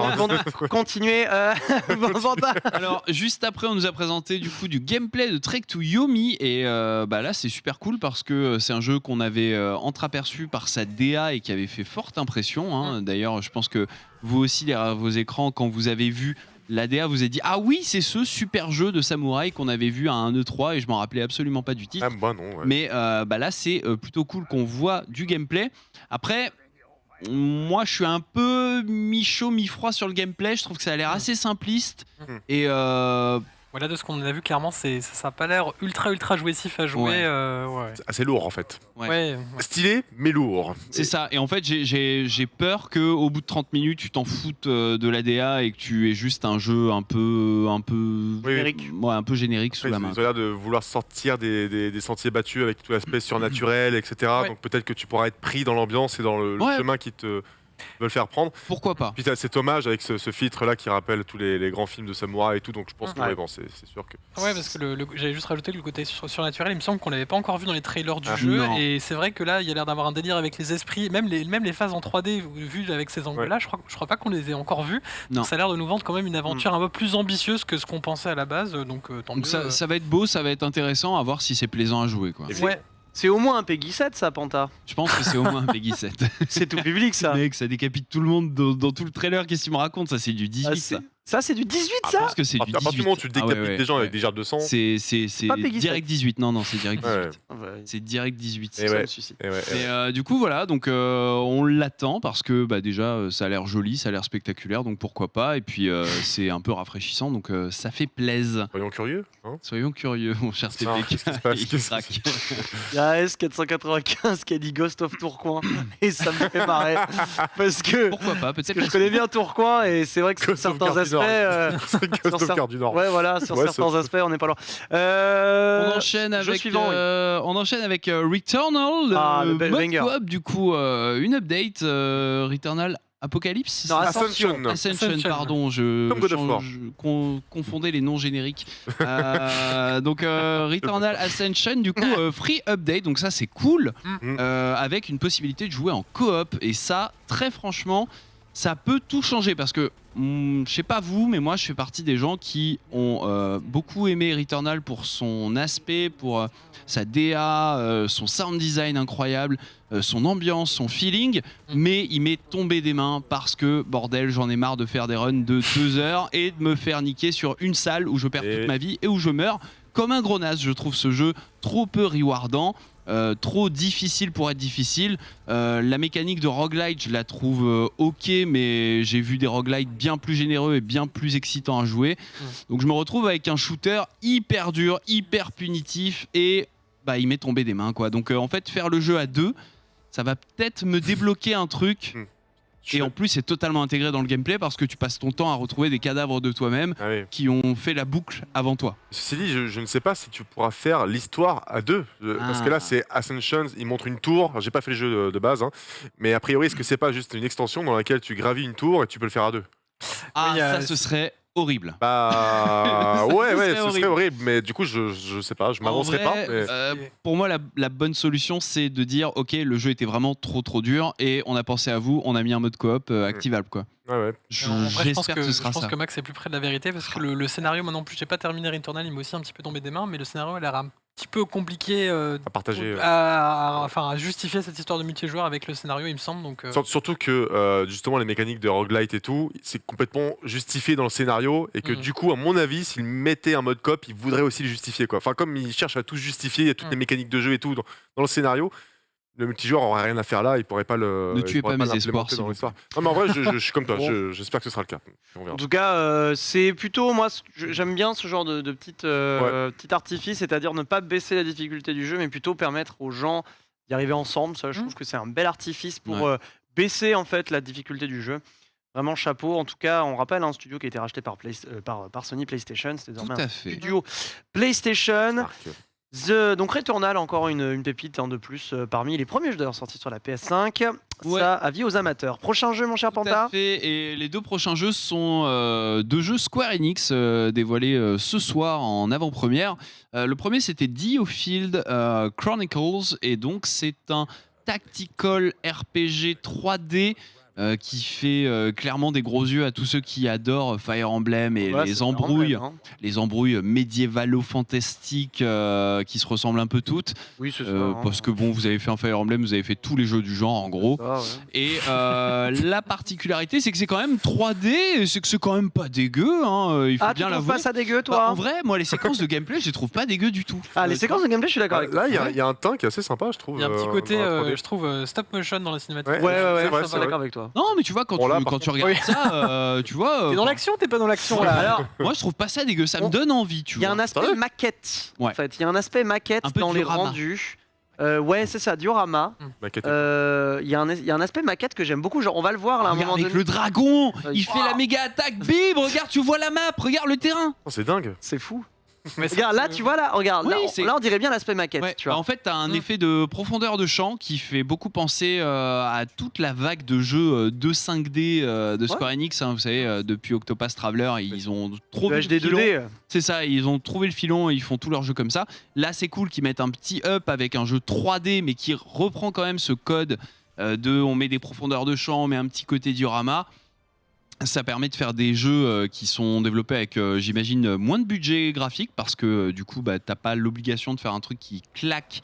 S1: Continuez.
S2: Alors, juste après, on nous a présenté du coup du gameplay de Trek to Yomi. Et là, c'est super cool parce que c'est un jeu qu'on avait entreaperçu par sa DA et qui avait fait forte impression. D'ailleurs, je pense que vous aussi, derrière vos écrans, quand vous avez vu la DA, vous avez dit ah oui, c'est ce super jeu de samouraï qu'on avait vu à un E3 et je m'en rappelais absolument pas du titre.
S3: Moi non. Ouais.
S2: Mais là, c'est plutôt cool qu'on voit du gameplay. Après, moi, je suis un peu mi-chaud, mi-froid sur le gameplay. Je trouve que ça a l'air assez simpliste et
S4: voilà, de ce qu'on a vu, clairement, ça n'a pas l'air ultra jouissif à jouer.
S3: C'est assez lourd en fait.
S4: Ouais.
S3: Stylé, mais lourd.
S2: C'est ça. Et en fait, j'ai peur qu'au bout de 30 minutes, tu t'en foutes de l'ADA et que tu aies juste un jeu un peu
S1: générique.
S2: Ouais, un peu générique sous la main.
S3: Tu as l'air de vouloir sortir des sentiers battus avec tout l'aspect surnaturel, etc. Donc peut-être que tu pourras être pris dans l'ambiance et dans le chemin qui te veulent faire prendre.
S2: Pourquoi pas.
S3: Puis t'as cet hommage avec ce filtre là qui rappelle tous les grands films de samouraï et tout, donc je pense que c'est sûr que...
S4: Ouais, parce que j'avais juste rajouté le côté surnaturel, il me semble qu'on l'avait pas encore vu dans les trailers du jeu, et c'est vrai que là il y a l'air d'avoir un délire avec les esprits, même les phases en 3D vues avec ces angles là, je crois pas qu'on les ait encore vues, donc ça a l'air de nous vendre quand même une aventure un peu plus ambitieuse que ce qu'on pensait à la base, donc tant mieux.
S2: Ça va être beau, ça va être intéressant, à voir si c'est plaisant à jouer, quoi.
S1: C'est au moins un Peggy 7, ça, Panta.
S2: Je pense que c'est au moins un Peggy 7.
S1: C'est tout public, ça.
S2: Mec, ça décapite tout le monde dans tout le trailer. Qu'est-ce que tu me racontes? Ça, c'est du 18.
S1: Ça, c'est du 18,
S3: Ah,
S1: ça
S2: Parce que c'est du
S3: À partir du
S2: 18.
S3: moment où tu décapites des gens avec des gerbes de sang.
S2: C'est
S1: pas Peggy
S2: direct 18. Non, c'est direct 18.
S3: Ouais.
S2: C'est direct 18.
S3: Et
S1: Ça
S3: ouais.
S1: me suicide.
S3: Et ouais,
S2: Et du coup, voilà, donc on l'attend parce que déjà, ça a l'air joli, ça a l'air spectaculaire, donc pourquoi pas. Et puis, c'est un peu rafraîchissant, donc ça fait plaisir.
S3: Soyons curieux. Hein.
S2: Soyons curieux, mon cher
S3: Ah,
S2: TP.
S3: qu'est-ce qui se passe
S2: Il
S3: Qu'est-ce
S2: craque.
S1: Il y a S495 qui a dit Ghost of Tourcoing et ça me fait marrer parce que,
S2: Pourquoi pas, peut-être.
S1: je connais bien Tourcoing et c'est vrai que sur
S3: Ghost of
S1: certains aspects,
S3: Ghost of
S1: cer-
S3: Gare du Nord.
S1: ouais voilà, sur
S3: Ouais,
S1: certains
S3: ça-
S1: aspects on n'est pas loin.
S2: On enchaîne
S1: jeu
S2: avec,
S1: suivant, oui.
S2: on enchaîne avec Returnal,
S1: le
S2: mode
S1: banger.
S2: coop, du coup, une update, Returnal Apocalypse.
S1: Non,
S2: c'est ça
S3: Ascension.
S2: Ascension, pardon, je
S3: Comme God of War.
S2: confondais les noms génériques. Donc Returnal Ascension, du coup, free update, donc ça c'est cool, avec une possibilité de jouer en coop, et ça, très franchement, ça peut tout changer parce que, je sais pas vous, mais moi je fais partie des gens qui ont beaucoup aimé Returnal pour son aspect, pour sa DA, son sound design incroyable, son ambiance, son feeling, mais il m'est tombé des mains parce que, bordel, j'en ai marre de faire des runs de 2 heures et de me faire niquer sur une salle où je perds toute ma vie et où je meurs comme un gros naze. Je trouve ce jeu trop peu rewardant. Trop difficile pour être difficile. La mécanique de roguelite, je la trouve ok, mais j'ai vu des roguelites bien plus généreux et bien plus excitants à jouer. Donc je me retrouve avec un shooter hyper dur, hyper punitif, et bah, il m'est tombé des mains, quoi. Donc en fait, faire le jeu à 2, ça va peut-être me débloquer un truc. Et en plus, c'est totalement intégré dans le gameplay parce que tu passes ton temps à retrouver des cadavres de toi-même qui ont fait la boucle avant toi.
S3: Ceci dit, je ne sais pas si tu pourras faire l'histoire à 2. Parce que là, c'est Ascension, il montre une tour. Alors, j'ai pas fait le jeu de base, hein, mais a priori, est-ce que c'est pas juste une extension dans laquelle tu gravis une tour et tu peux le faire à 2?
S2: Ah, ça, ce serait horrible.
S3: Bah ouais,
S2: Ce
S3: ce serait horrible, mais du coup, je sais pas, je m'avancerai
S2: En
S3: pas.
S2: vrai,
S3: Mais...
S2: pour moi, la bonne solution, c'est de dire ok, le jeu était vraiment trop dur et on a pensé à vous, on a mis un mode coop activable, quoi.
S3: Ouais.
S2: J'espère que ce sera
S4: je pense
S2: ça.
S4: que Max est plus près de la vérité parce que le scénario, moi non plus, j'ai pas terminé Returnal, il m'a aussi un petit peu tombé des mains, mais le scénario a l'air un petit peu compliqué
S3: à partager,
S4: à justifier cette histoire de multijoueur avec le scénario, il me semble. Donc,
S3: Surtout que justement les mécaniques de roguelite et tout, c'est complètement justifié dans le scénario et que du coup, à mon avis, s'ils mettaient un mode coop, ils voudraient aussi le justifier, quoi. Enfin, comme ils cherchent à tout justifier, il y a toutes les mécaniques de jeu et tout dans le scénario. Le multijoueur aurait rien à faire là, il pourrait pas le.
S2: Ne tuez pas mes espoirs,
S3: dans l'histoire. Non, mais en vrai, je suis comme toi, j'espère que ce sera le cas. On verra.
S1: En tout cas, c'est plutôt, moi, j'aime bien ce genre de petit artifice, c'est-à-dire ne pas baisser la difficulté du jeu, mais plutôt permettre aux gens d'y arriver ensemble. Ça, je trouve que c'est un bel artifice pour baisser en fait la difficulté du jeu. Vraiment chapeau. En tout cas, on rappelle un studio qui a été racheté par Sony PlayStation. C'est désormais un studio PlayStation. Donc Returnal, encore une pépite de plus parmi les premiers jeux d'ailleurs sortis sur la PS5. Ça, avis aux amateurs. Prochain jeu, mon cher Panta.
S2: Tout à fait. Et les 2 prochains jeux sont 2 jeux Square Enix dévoilés ce soir en avant-première. Le premier, c'était Diofield Chronicles, et donc c'est un tactical RPG 3D qui fait clairement des gros yeux à tous ceux qui adorent Fire Emblem et les embrouilles médiévalo-fantastiques qui se ressemblent un peu toutes.
S1: Oui, c'est ça.
S2: Parce que bon, vous avez fait un Fire Emblem, vous avez fait tous les jeux du genre en gros.
S1: Ça,
S2: Et la particularité, c'est que c'est quand même 3D, et c'est que c'est quand même pas dégueu. Hein, il faut bien
S1: tu trouves
S2: l'avouer.
S1: pas ça dégueu, toi?
S2: Bah, en vrai, moi, les séquences de gameplay, je les trouve pas dégueu du tout.
S1: Les séquences de gameplay, je suis d'accord avec toi.
S3: Là, il y a un teint qui est assez sympa, je trouve.
S4: Il y a un petit côté,
S3: dans la 3D.
S4: je trouve, stop motion dans la cinématique.
S1: Ouais,
S3: c'est vrai,
S1: je suis d'accord avec toi.
S2: Non, mais tu vois, quand tu regardes ça, tu vois.
S4: T'es dans l'action, t'es pas dans l'action là.
S1: Alors,
S2: moi, je trouve pas ça dégueu, ça me donne envie, tu vois.
S1: il y a un aspect maquette. En fait, il y a un aspect maquette dans les rendus. Ouais, c'est ça, diorama. Il y a un aspect maquette que j'aime beaucoup. Genre, on va le voir là à un moment
S2: avec
S1: donné.
S2: le dragon, il fait la méga attaque. Bim, regarde, tu vois la map, regarde le terrain.
S3: Oh, c'est dingue.
S1: C'est fou. Regarde, là, tu vois, là, regarde,
S2: Oui,
S1: là, on dirait bien l'aspect maquette. Tu vois.
S2: En fait, t'as un effet de profondeur de champ qui fait beaucoup penser à toute la vague de jeux 2-5D de Square Enix. Hein, vous savez, depuis Octopath Traveler, ils ont trouvé le filon. 2D. C'est ça, ils ont trouvé le filon et ils font tous leurs jeux comme ça. Là, c'est cool qu'ils mettent un petit up avec un jeu 3D, mais qui reprend quand même ce code on met des profondeurs de champ, on met un petit côté diorama. Ça permet de faire des jeux qui sont développés avec, j'imagine, moins de budget graphique parce que du coup, t'as pas l'obligation de faire un truc qui claque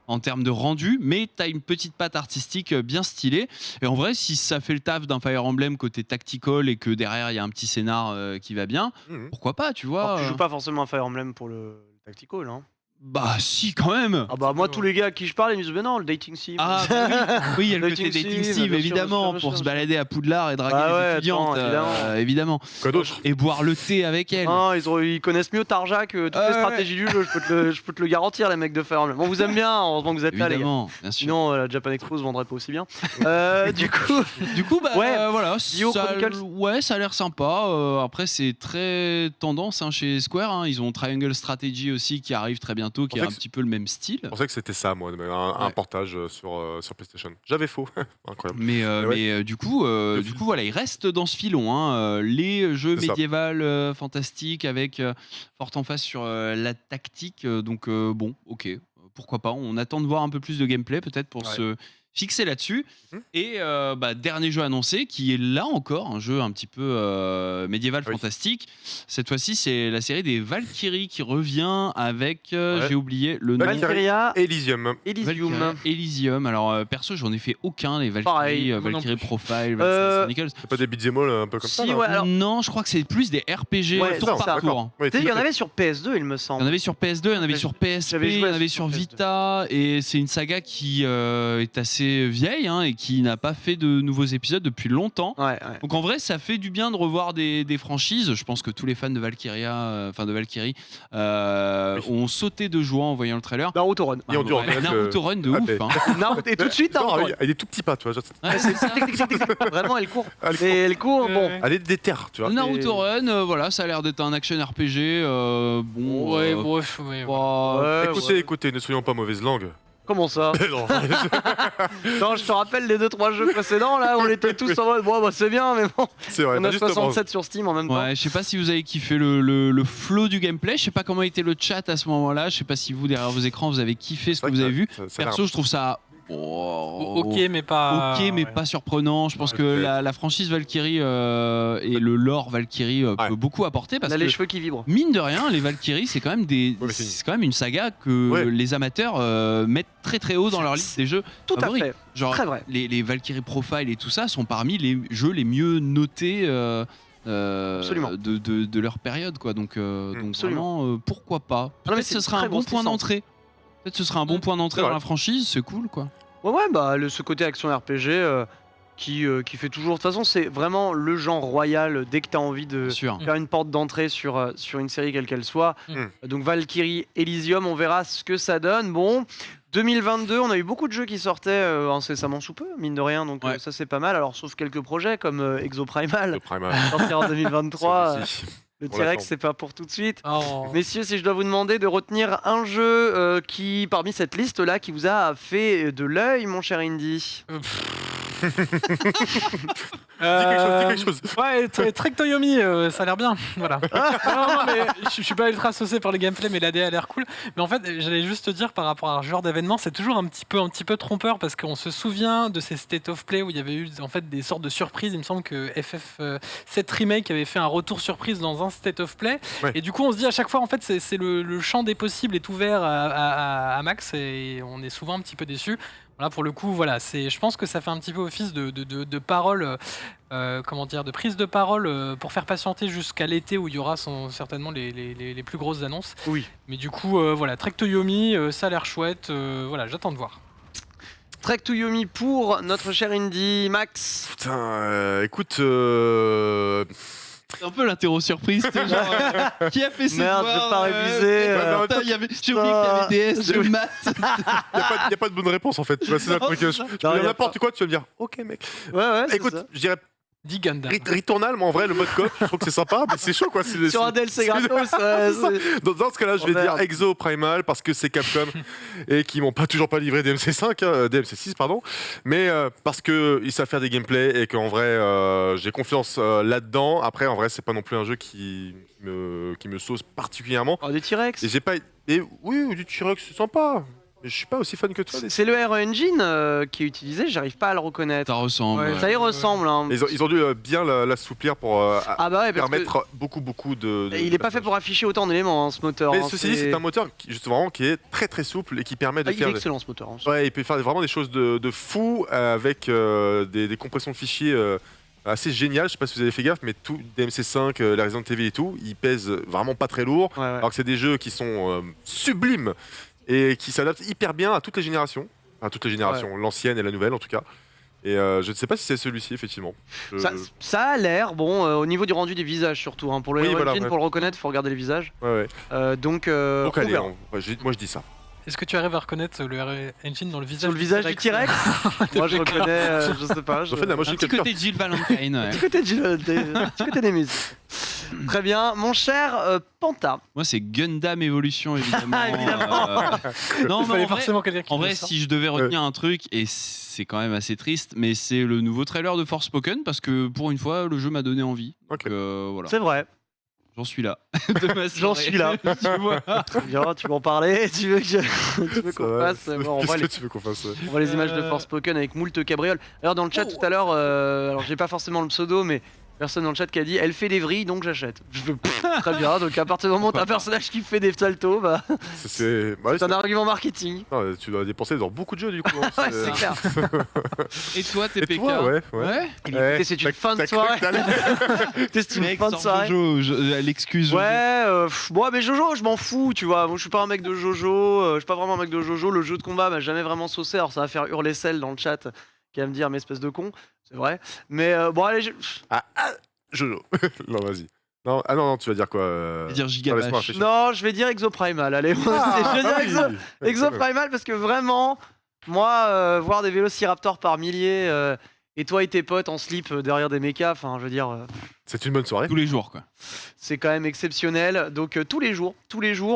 S2: en termes de rendu, mais tu as une petite patte artistique bien stylée. Et en vrai, si ça fait le taf d'un Fire Emblem côté tactical et que derrière il y a un petit scénar qui va bien, pourquoi pas, tu vois.
S1: Alors, tu joues pas forcément à Fire Emblem pour le tactical, hein.
S2: Bah si, quand même.
S1: Ah bah moi, tous les gars à qui je parle, ils me disent mais non, le dating sim.
S2: Ah bah oui, il y a le côté dating sim, évidemment, pour se balader à Poudlard et draguer les étudiantes, évidemment.
S3: Quoi d'autre?
S2: Et boire le thé avec elles.
S1: Non, ils connaissent mieux Tarja que toutes les stratégies du jeu, je peux te le garantir, les mecs de Fire Emblem. On vous aime bien, heureusement que vous êtes là, les gars.
S2: Bien sûr.
S1: Sinon, la Japan Expo se vendrait pas aussi bien. Du coup,
S2: bah voilà,
S1: Dio Chronicles.
S2: Ouais, ça a l'air sympa. Après, c'est très tendance chez Square. Hein. Ils ont Triangle Strategy aussi qui arrive très bientôt, qui est un petit peu le même style.
S3: Je pensais que c'était ça, moi, un portage sur PlayStation. J'avais faux. Incroyable.
S2: Mais du coup, voilà, il reste dans ce filon. Hein. Les jeux médiévals fantastiques avec forte emphase sur la tactique. Donc bon, ok, pourquoi pas. On attend de voir un peu plus de gameplay peut-être pour se fixer là-dessus. Et dernier jeu annoncé qui est là encore un jeu un petit peu médiéval fantastique. Cette fois-ci, c'est la série des Valkyries qui revient avec j'ai oublié le nom.
S1: Valkyria
S3: Elysium.
S2: Elysium. Alors perso, j'en ai fait aucun, les Valkyries, Valkyrie Profile, Chronicles.
S3: C'est pas des beat'em all un peu comme ça?
S2: Non, je crois que c'est plus des RPG tour par tour.
S1: Il y en avait sur PS2, il me semble.
S2: Il y en avait sur PS2, il y en avait sur PSP, il y en avait sur Vita, et c'est une saga qui est assez vieille et qui n'a pas fait de nouveaux épisodes depuis longtemps. Donc en vrai, ça fait du bien de revoir des franchises. Je pense que tous les fans de Valkyrie ont sauté de joie en voyant le trailer.
S1: Naruto Run.
S2: Naruto Run de ouf.
S1: Et tout de suite,
S3: elle est tout petit pas, tu vois.
S1: Vraiment, elle court. Elle court, bon.
S3: Elle est déter, tu vois.
S2: Naruto Run, voilà, ça a l'air d'être un action RPG.
S3: Écoutez, ne soyons pas mauvaise langue.
S1: Comment ça? Non, je te rappelle les 2-3 jeux précédents, là, on était tous en mode, bon, bah, c'est bien, mais bon.
S3: C'est vrai,
S1: on a 67 sur Steam en même temps.
S2: Je sais pas si vous avez kiffé le flow du gameplay, je sais pas comment était le chat à ce moment-là, je sais pas si vous, derrière vos écrans, vous avez kiffé ce que vous avez vu. Perso, je trouve ça...
S4: ok, mais pas
S2: surprenant. Je pense que la franchise Valkyrie et le lore Valkyrie peut beaucoup apporter parce
S1: on a
S2: que
S1: les cheveux qui vibrent.
S2: Mine de rien, les Valkyries, c'est quand même c'est quand même une saga que les amateurs mettent très très haut dans leur liste des jeux favoris.
S1: À fait.
S2: Genre
S1: très vrai.
S2: Les Valkyrie Profile et tout ça sont parmi les jeux les mieux notés de leur période, quoi. Donc vraiment, pourquoi pas. Peut-être ce sera un bon point d'entrée. Peut-être ce sera un bon point d'entrée dans la franchise, c'est cool, quoi.
S1: Ce côté action RPG qui fait toujours... De toute façon, c'est vraiment le genre royal dès que tu as envie de faire une porte d'entrée sur une série quelle qu'elle soit. Donc Valkyrie, Elysium, on verra ce que ça donne. Bon, 2022, on a eu beaucoup de jeux qui sortaient incessamment sous peu, mine de rien, donc ça c'est pas mal. Alors sauf quelques projets comme Exoprimal, sorti en 2023. Le T-Rex, c'est pas pour tout de suite. Messieurs, si je dois vous demander de retenir un jeu qui, parmi cette liste-là, qui vous a fait de l'œil, mon cher Indy.
S3: Dis quelque chose.
S4: Ouais, Trek Toyomi, ça a l'air bien. Voilà. non, mais je suis pas ultra saucé par le gameplay, mais l'AD a l'air cool. Mais en fait, j'allais juste te dire par rapport à un genre d'événement, c'est toujours un petit peu trompeur parce qu'on se souvient de ces State of Play où il y avait eu en fait des sortes de surprises. Il me semble que FF7 Remake avait fait un retour surprise dans un State of Play. Et du coup, on se dit à chaque fois, en fait, c'est le champ des possibles est ouvert à max et on est souvent un petit peu déçu. Là, pour le coup, voilà, je pense que ça fait un petit peu office de parole, de prise de parole pour faire patienter jusqu'à l'été où il y aura certainement les plus grosses annonces.
S1: Oui.
S4: Mais du coup, voilà, Trek Toyomi, ça a l'air chouette. Voilà, j'attends de voir.
S1: Trek to Yomi pour notre cher Indy. Max.
S3: Putain, écoute...
S2: C'est un peu l'interro surprise, genre, qui a fait ses
S1: devoirs, j'ai pas révisé.
S2: J'ai oublié qu'il y avait DS de maths.
S3: Il n'y a pas de bonne réponse en fait. Tu vois, c'est un truc. Tu peux dire n'importe quoi, tu vas me dire OK, mec. Écoute, je dirais. Returnal, mais en vrai, le mode coop, je trouve que c'est sympa, mais c'est chaud quoi.
S1: Sur un DLC gratos.
S3: Dans ce cas-là, je vais dire Exo Primal parce que c'est Capcom et qui m'ont toujours pas livré DMC5, DMC6, pardon. Mais parce qu'ils savent faire des gameplays et qu'en vrai, j'ai confiance là-dedans. Après, en vrai, c'est pas non plus un jeu qui me sauce particulièrement.
S1: Des T-Rex.
S3: Et j'ai pas. Oui, des T-Rex, c'est sympa. Je suis pas aussi fan que toi.
S1: C'est le RE Engine qui est utilisé, j'arrive pas à le reconnaître.
S2: Ça ressemble.
S1: Ouais, ça y ressemble. Hein.
S3: Ils ont dû bien l'assouplir pour permettre beaucoup de.
S1: Il est pas fait pour afficher autant d'éléments, hein, ce moteur.
S3: Mais ceci dit, c'est un moteur qui est très très souple et qui permet de faire.
S1: Il est excellent ce moteur.
S3: Ouais, il peut faire vraiment des choses de fou avec des compressions de fichiers. Assez génial, je sais pas si vous avez fait gaffe, mais tout DMC5, la Resident Evil et tout, ils pèsent vraiment pas très lourd, alors que c'est des jeux qui sont sublimes et qui s'adaptent hyper bien à toutes les générations, l'ancienne et la nouvelle en tout cas. Et je ne sais pas si c'est celui-ci effectivement.
S1: Ça a l'air bon au niveau du rendu des visages surtout. Hein. Pour le Engine, pour le reconnaître, il faut regarder les visages. Donc
S3: allez, moi je dis ça.
S4: Est-ce que tu arrives à reconnaître le RE Engine dans le visage
S1: Sur le visage du T-Rex? Moi je reconnais, je sais pas.
S3: Je fais de la motion
S2: capture. Un petit côté Jill Valentine.
S1: Un petit côté Jill Valentine, un petit côté des musiques. Très bien, mon cher Panta.
S2: Moi c'est Gundam Evolution évidemment. Non, mais en vrai si je devais retenir un truc, et c'est quand même assez triste, mais c'est le nouveau trailer de Forspoken parce que pour une fois le jeu m'a donné envie. Donc, voilà.
S1: C'est vrai.
S2: J'en suis là.
S1: J'en suis là. Bien, tu veux en parler? Tu veux qu'on fasse?
S3: On voit
S1: les images de Forspoken avec moult cabrioles. Alors dans le chat tout à l'heure, alors j'ai pas forcément le pseudo, mais personne dans le chat qui a dit elle fait des vrilles donc j'achète. Très bien, donc à partir du moment où t'as un personnage qui fait des saltos, bah, c'est un argument marketing.
S3: Non, tu dois dépenser dans beaucoup de jeux du coup.
S1: Ouais, c'est clair.
S2: Et toi, TPK?
S1: Ouais. C'est une fin de soirée. C'est une fin de soirée.
S2: Jojo, l'excuse.
S1: Ouais, mais Jojo, je m'en fous, tu vois. Moi, je suis pas un mec de Jojo. Je suis pas vraiment un mec de Jojo. Le jeu de combat m'a jamais vraiment saucé. Alors, ça va faire hurler celle dans le chat qui va me dire, mais espèce de con. C'est vrai. Mais bon, allez.
S3: Jojo. Non, vas-y. Non, tu vas dire quoi
S2: dire Gigabash.
S1: Non, je vais dire Exoprimal. Allez, je vais dire Exoprimal parce que vraiment, moi, voir des vélociraptors par milliers et toi et tes potes en slip derrière des mechas, enfin, je veux dire.
S3: C'est une bonne soirée.
S2: Tous les jours, quoi.
S1: C'est quand même exceptionnel. Donc, tous les jours.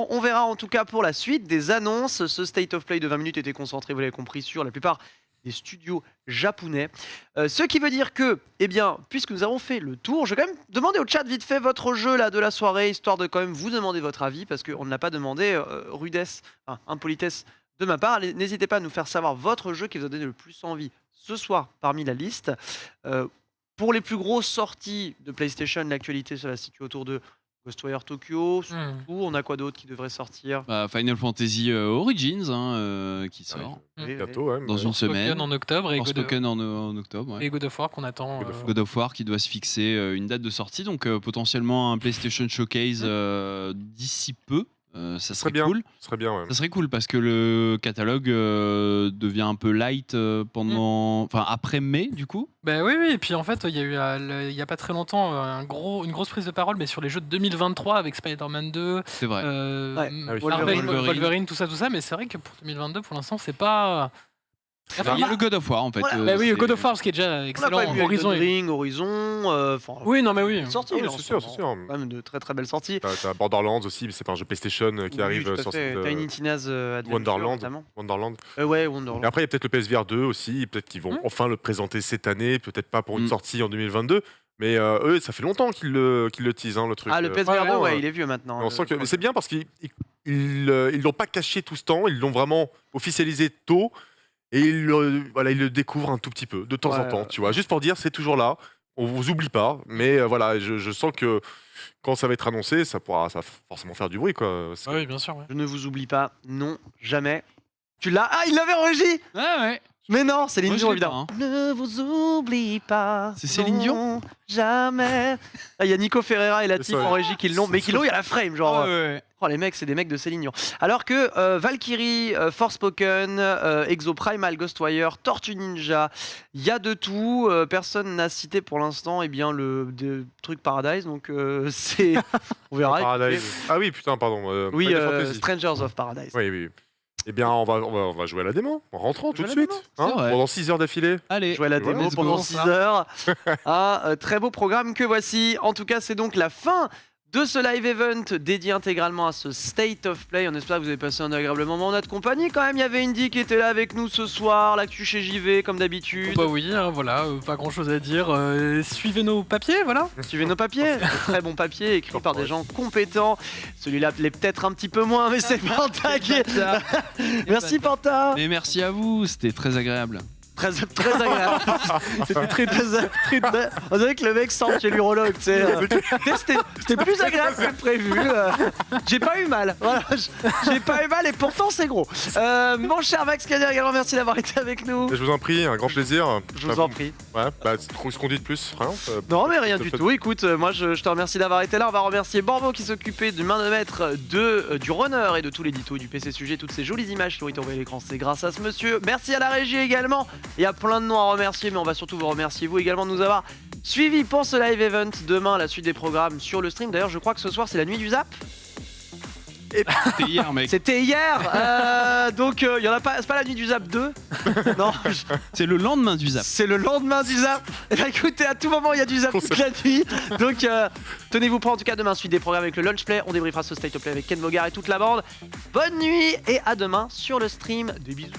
S1: On verra en tout cas pour la suite des annonces. Ce State of Play de 20 minutes était concentré, vous l'avez compris, sur la plupart des studios japonais. Ce qui veut dire que, eh bien, puisque nous avons fait le tour, je vais quand même demander au chat vite fait votre jeu là de la soirée, histoire de quand même vous demander votre avis, parce qu'on ne l'a pas demandé, rudesse, impolitesse de ma part. N'hésitez pas à nous faire savoir votre jeu qui vous a donné le plus envie ce soir parmi la liste. Pour les plus grosses sorties de PlayStation, l'actualité se la situe autour de Ghostwire Tokyo, surtout, on a quoi d'autre qui devrait sortir?
S2: Final Fantasy Origins qui sort
S3: bientôt,
S2: dans une semaine.
S4: En octobre et
S2: Forspoken en octobre.
S4: Et God of War qu'on attend.
S2: God of War qui doit se fixer une date de sortie, donc potentiellement un PlayStation Showcase d'ici peu. Ça serait cool.
S3: Ça serait bien, ouais.
S2: Ça serait cool parce que le catalogue devient un peu light après mai du coup.
S4: Bah oui, et puis en fait il y a eu il y a pas très longtemps une grosse prise de parole, mais sur les jeux de 2023 avec Spider-Man 2,
S2: c'est vrai.
S4: Wolverine, tout ça, mais c'est vrai que pour 2022 pour l'instant c'est pas.
S2: Il y a le God of War en fait.
S4: Voilà. Oui, le God of War, ce qui est déjà excellent.
S1: Horizon.
S4: Oui, non, mais oui.
S1: Sorti,
S3: c'est sûr.
S1: Quand même de très très belles sorties.
S3: T'as Borderlands aussi, mais c'est pas un jeu PlayStation qui arrive sur cette.
S1: Tiny Tina's Adventure,
S3: Wonderland.
S1: Ouais, Wonderland.
S3: Et après, il y a peut-être le PSVR 2 aussi. Peut-être qu'ils vont enfin le présenter cette année. Peut-être pas pour une sortie en 2022. Mais eux, ça fait longtemps qu'ils le teasent, le truc.
S1: Ah, le PSVR 2, il est vieux maintenant.
S3: On sent que mais c'est bien parce qu'ils l'ont pas caché tout ce temps. Ils l'ont vraiment officialisé tôt. Et il le découvre un tout petit peu, de temps en temps, tu vois. Juste pour dire, c'est toujours là, on vous oublie pas. Mais voilà, je sens que quand ça va être annoncé, ça va forcément faire du bruit, quoi.
S4: Oui, bien sûr. Ouais.
S1: Je ne vous oublie pas, non, jamais. Tu l'as? Ah, il l'avait enregistré.
S2: Ouais.
S1: Mais non, Céline Dion, évidemment. Ne vous oublie pas.
S2: C'est Céline Dion?
S1: Jamais. Il y a Nico Ferreira et Latif en régie qui l'ont. Mais qui l'ont, il y a la frame, genre. Oh, les mecs, c'est des mecs de Céline Dion. Alors que Valkyrie, Forspoken, Exoprimal, Ghostwire, Tortue Ninja, il y a de tout. Personne n'a cité pour l'instant le truc Paradise. Donc c'est. On verra.
S3: Paradise. Ah oui, putain, pardon.
S1: Oui, Strangers of Paradise.
S3: Oui. Eh bien, on va jouer à la démo en rentrant tout de suite. Pendant 6 heures d'affilée.
S1: Allez, jouer à la démo pendant 6 heures. Un très beau programme que voici. En tout cas, c'est donc la fin de ce live event dédié intégralement à ce State of Play. On espère que vous avez passé un agréable moment en notre compagnie. Quand même, il y avait Indy qui était là avec nous ce soir, l'actu chez JV comme d'habitude.
S4: Bah oui, voilà, pas grand chose à dire. Suivez nos papiers, voilà.
S1: Suivez nos papiers, très bons papiers écrits par des gens compétents. Celui-là l'est peut-être un petit peu moins, mais c'est Panta qui est... Merci Panta.
S2: Et merci à vous, c'était très agréable.
S1: Très agréable. C'était très. On dirait que le mec sort chez l'urologue, tu sais. C'était plus agréable que prévu. J'ai pas eu mal. Voilà, j'ai pas eu mal et pourtant c'est gros. Mon cher Max Kadir également, merci d'avoir été avec nous.
S3: Je vous en prie, un grand plaisir.
S1: Je vous en prie.
S3: Ouais, bah, ce qu'on dit de plus, rien.
S1: Non, mais rien du tout. Écoute, moi je te remercie d'avoir été là. On va remercier Borbo qui s'occupait du main de maître du runner et de tout l'édito du PC Sujet. Toutes ces jolies images qui ont été envoyées à l'écran, c'est grâce à ce monsieur. Merci à la régie également. Il y a plein de noms à remercier, mais on va surtout vous remercier vous également de nous avoir suivis pour ce live event. Demain, la suite des programmes sur le stream. D'ailleurs, je crois que ce soir, c'est la nuit du Zap.
S2: C'était hier, mec.
S1: C'était hier. Donc, il y en a pas. C'est pas la nuit du Zap 2. Non.
S2: C'est le lendemain du Zap.
S1: C'est le lendemain du Zap. Et là, écoutez, à tout moment, il y a du Zap toute la nuit. Donc, tenez-vous prêts en tout cas demain. Suite des programmes avec le Lunch Play. On débriefera ce State of Play avec Ken Mogar et toute la bande. Bonne nuit et à demain sur le stream. Des bisous.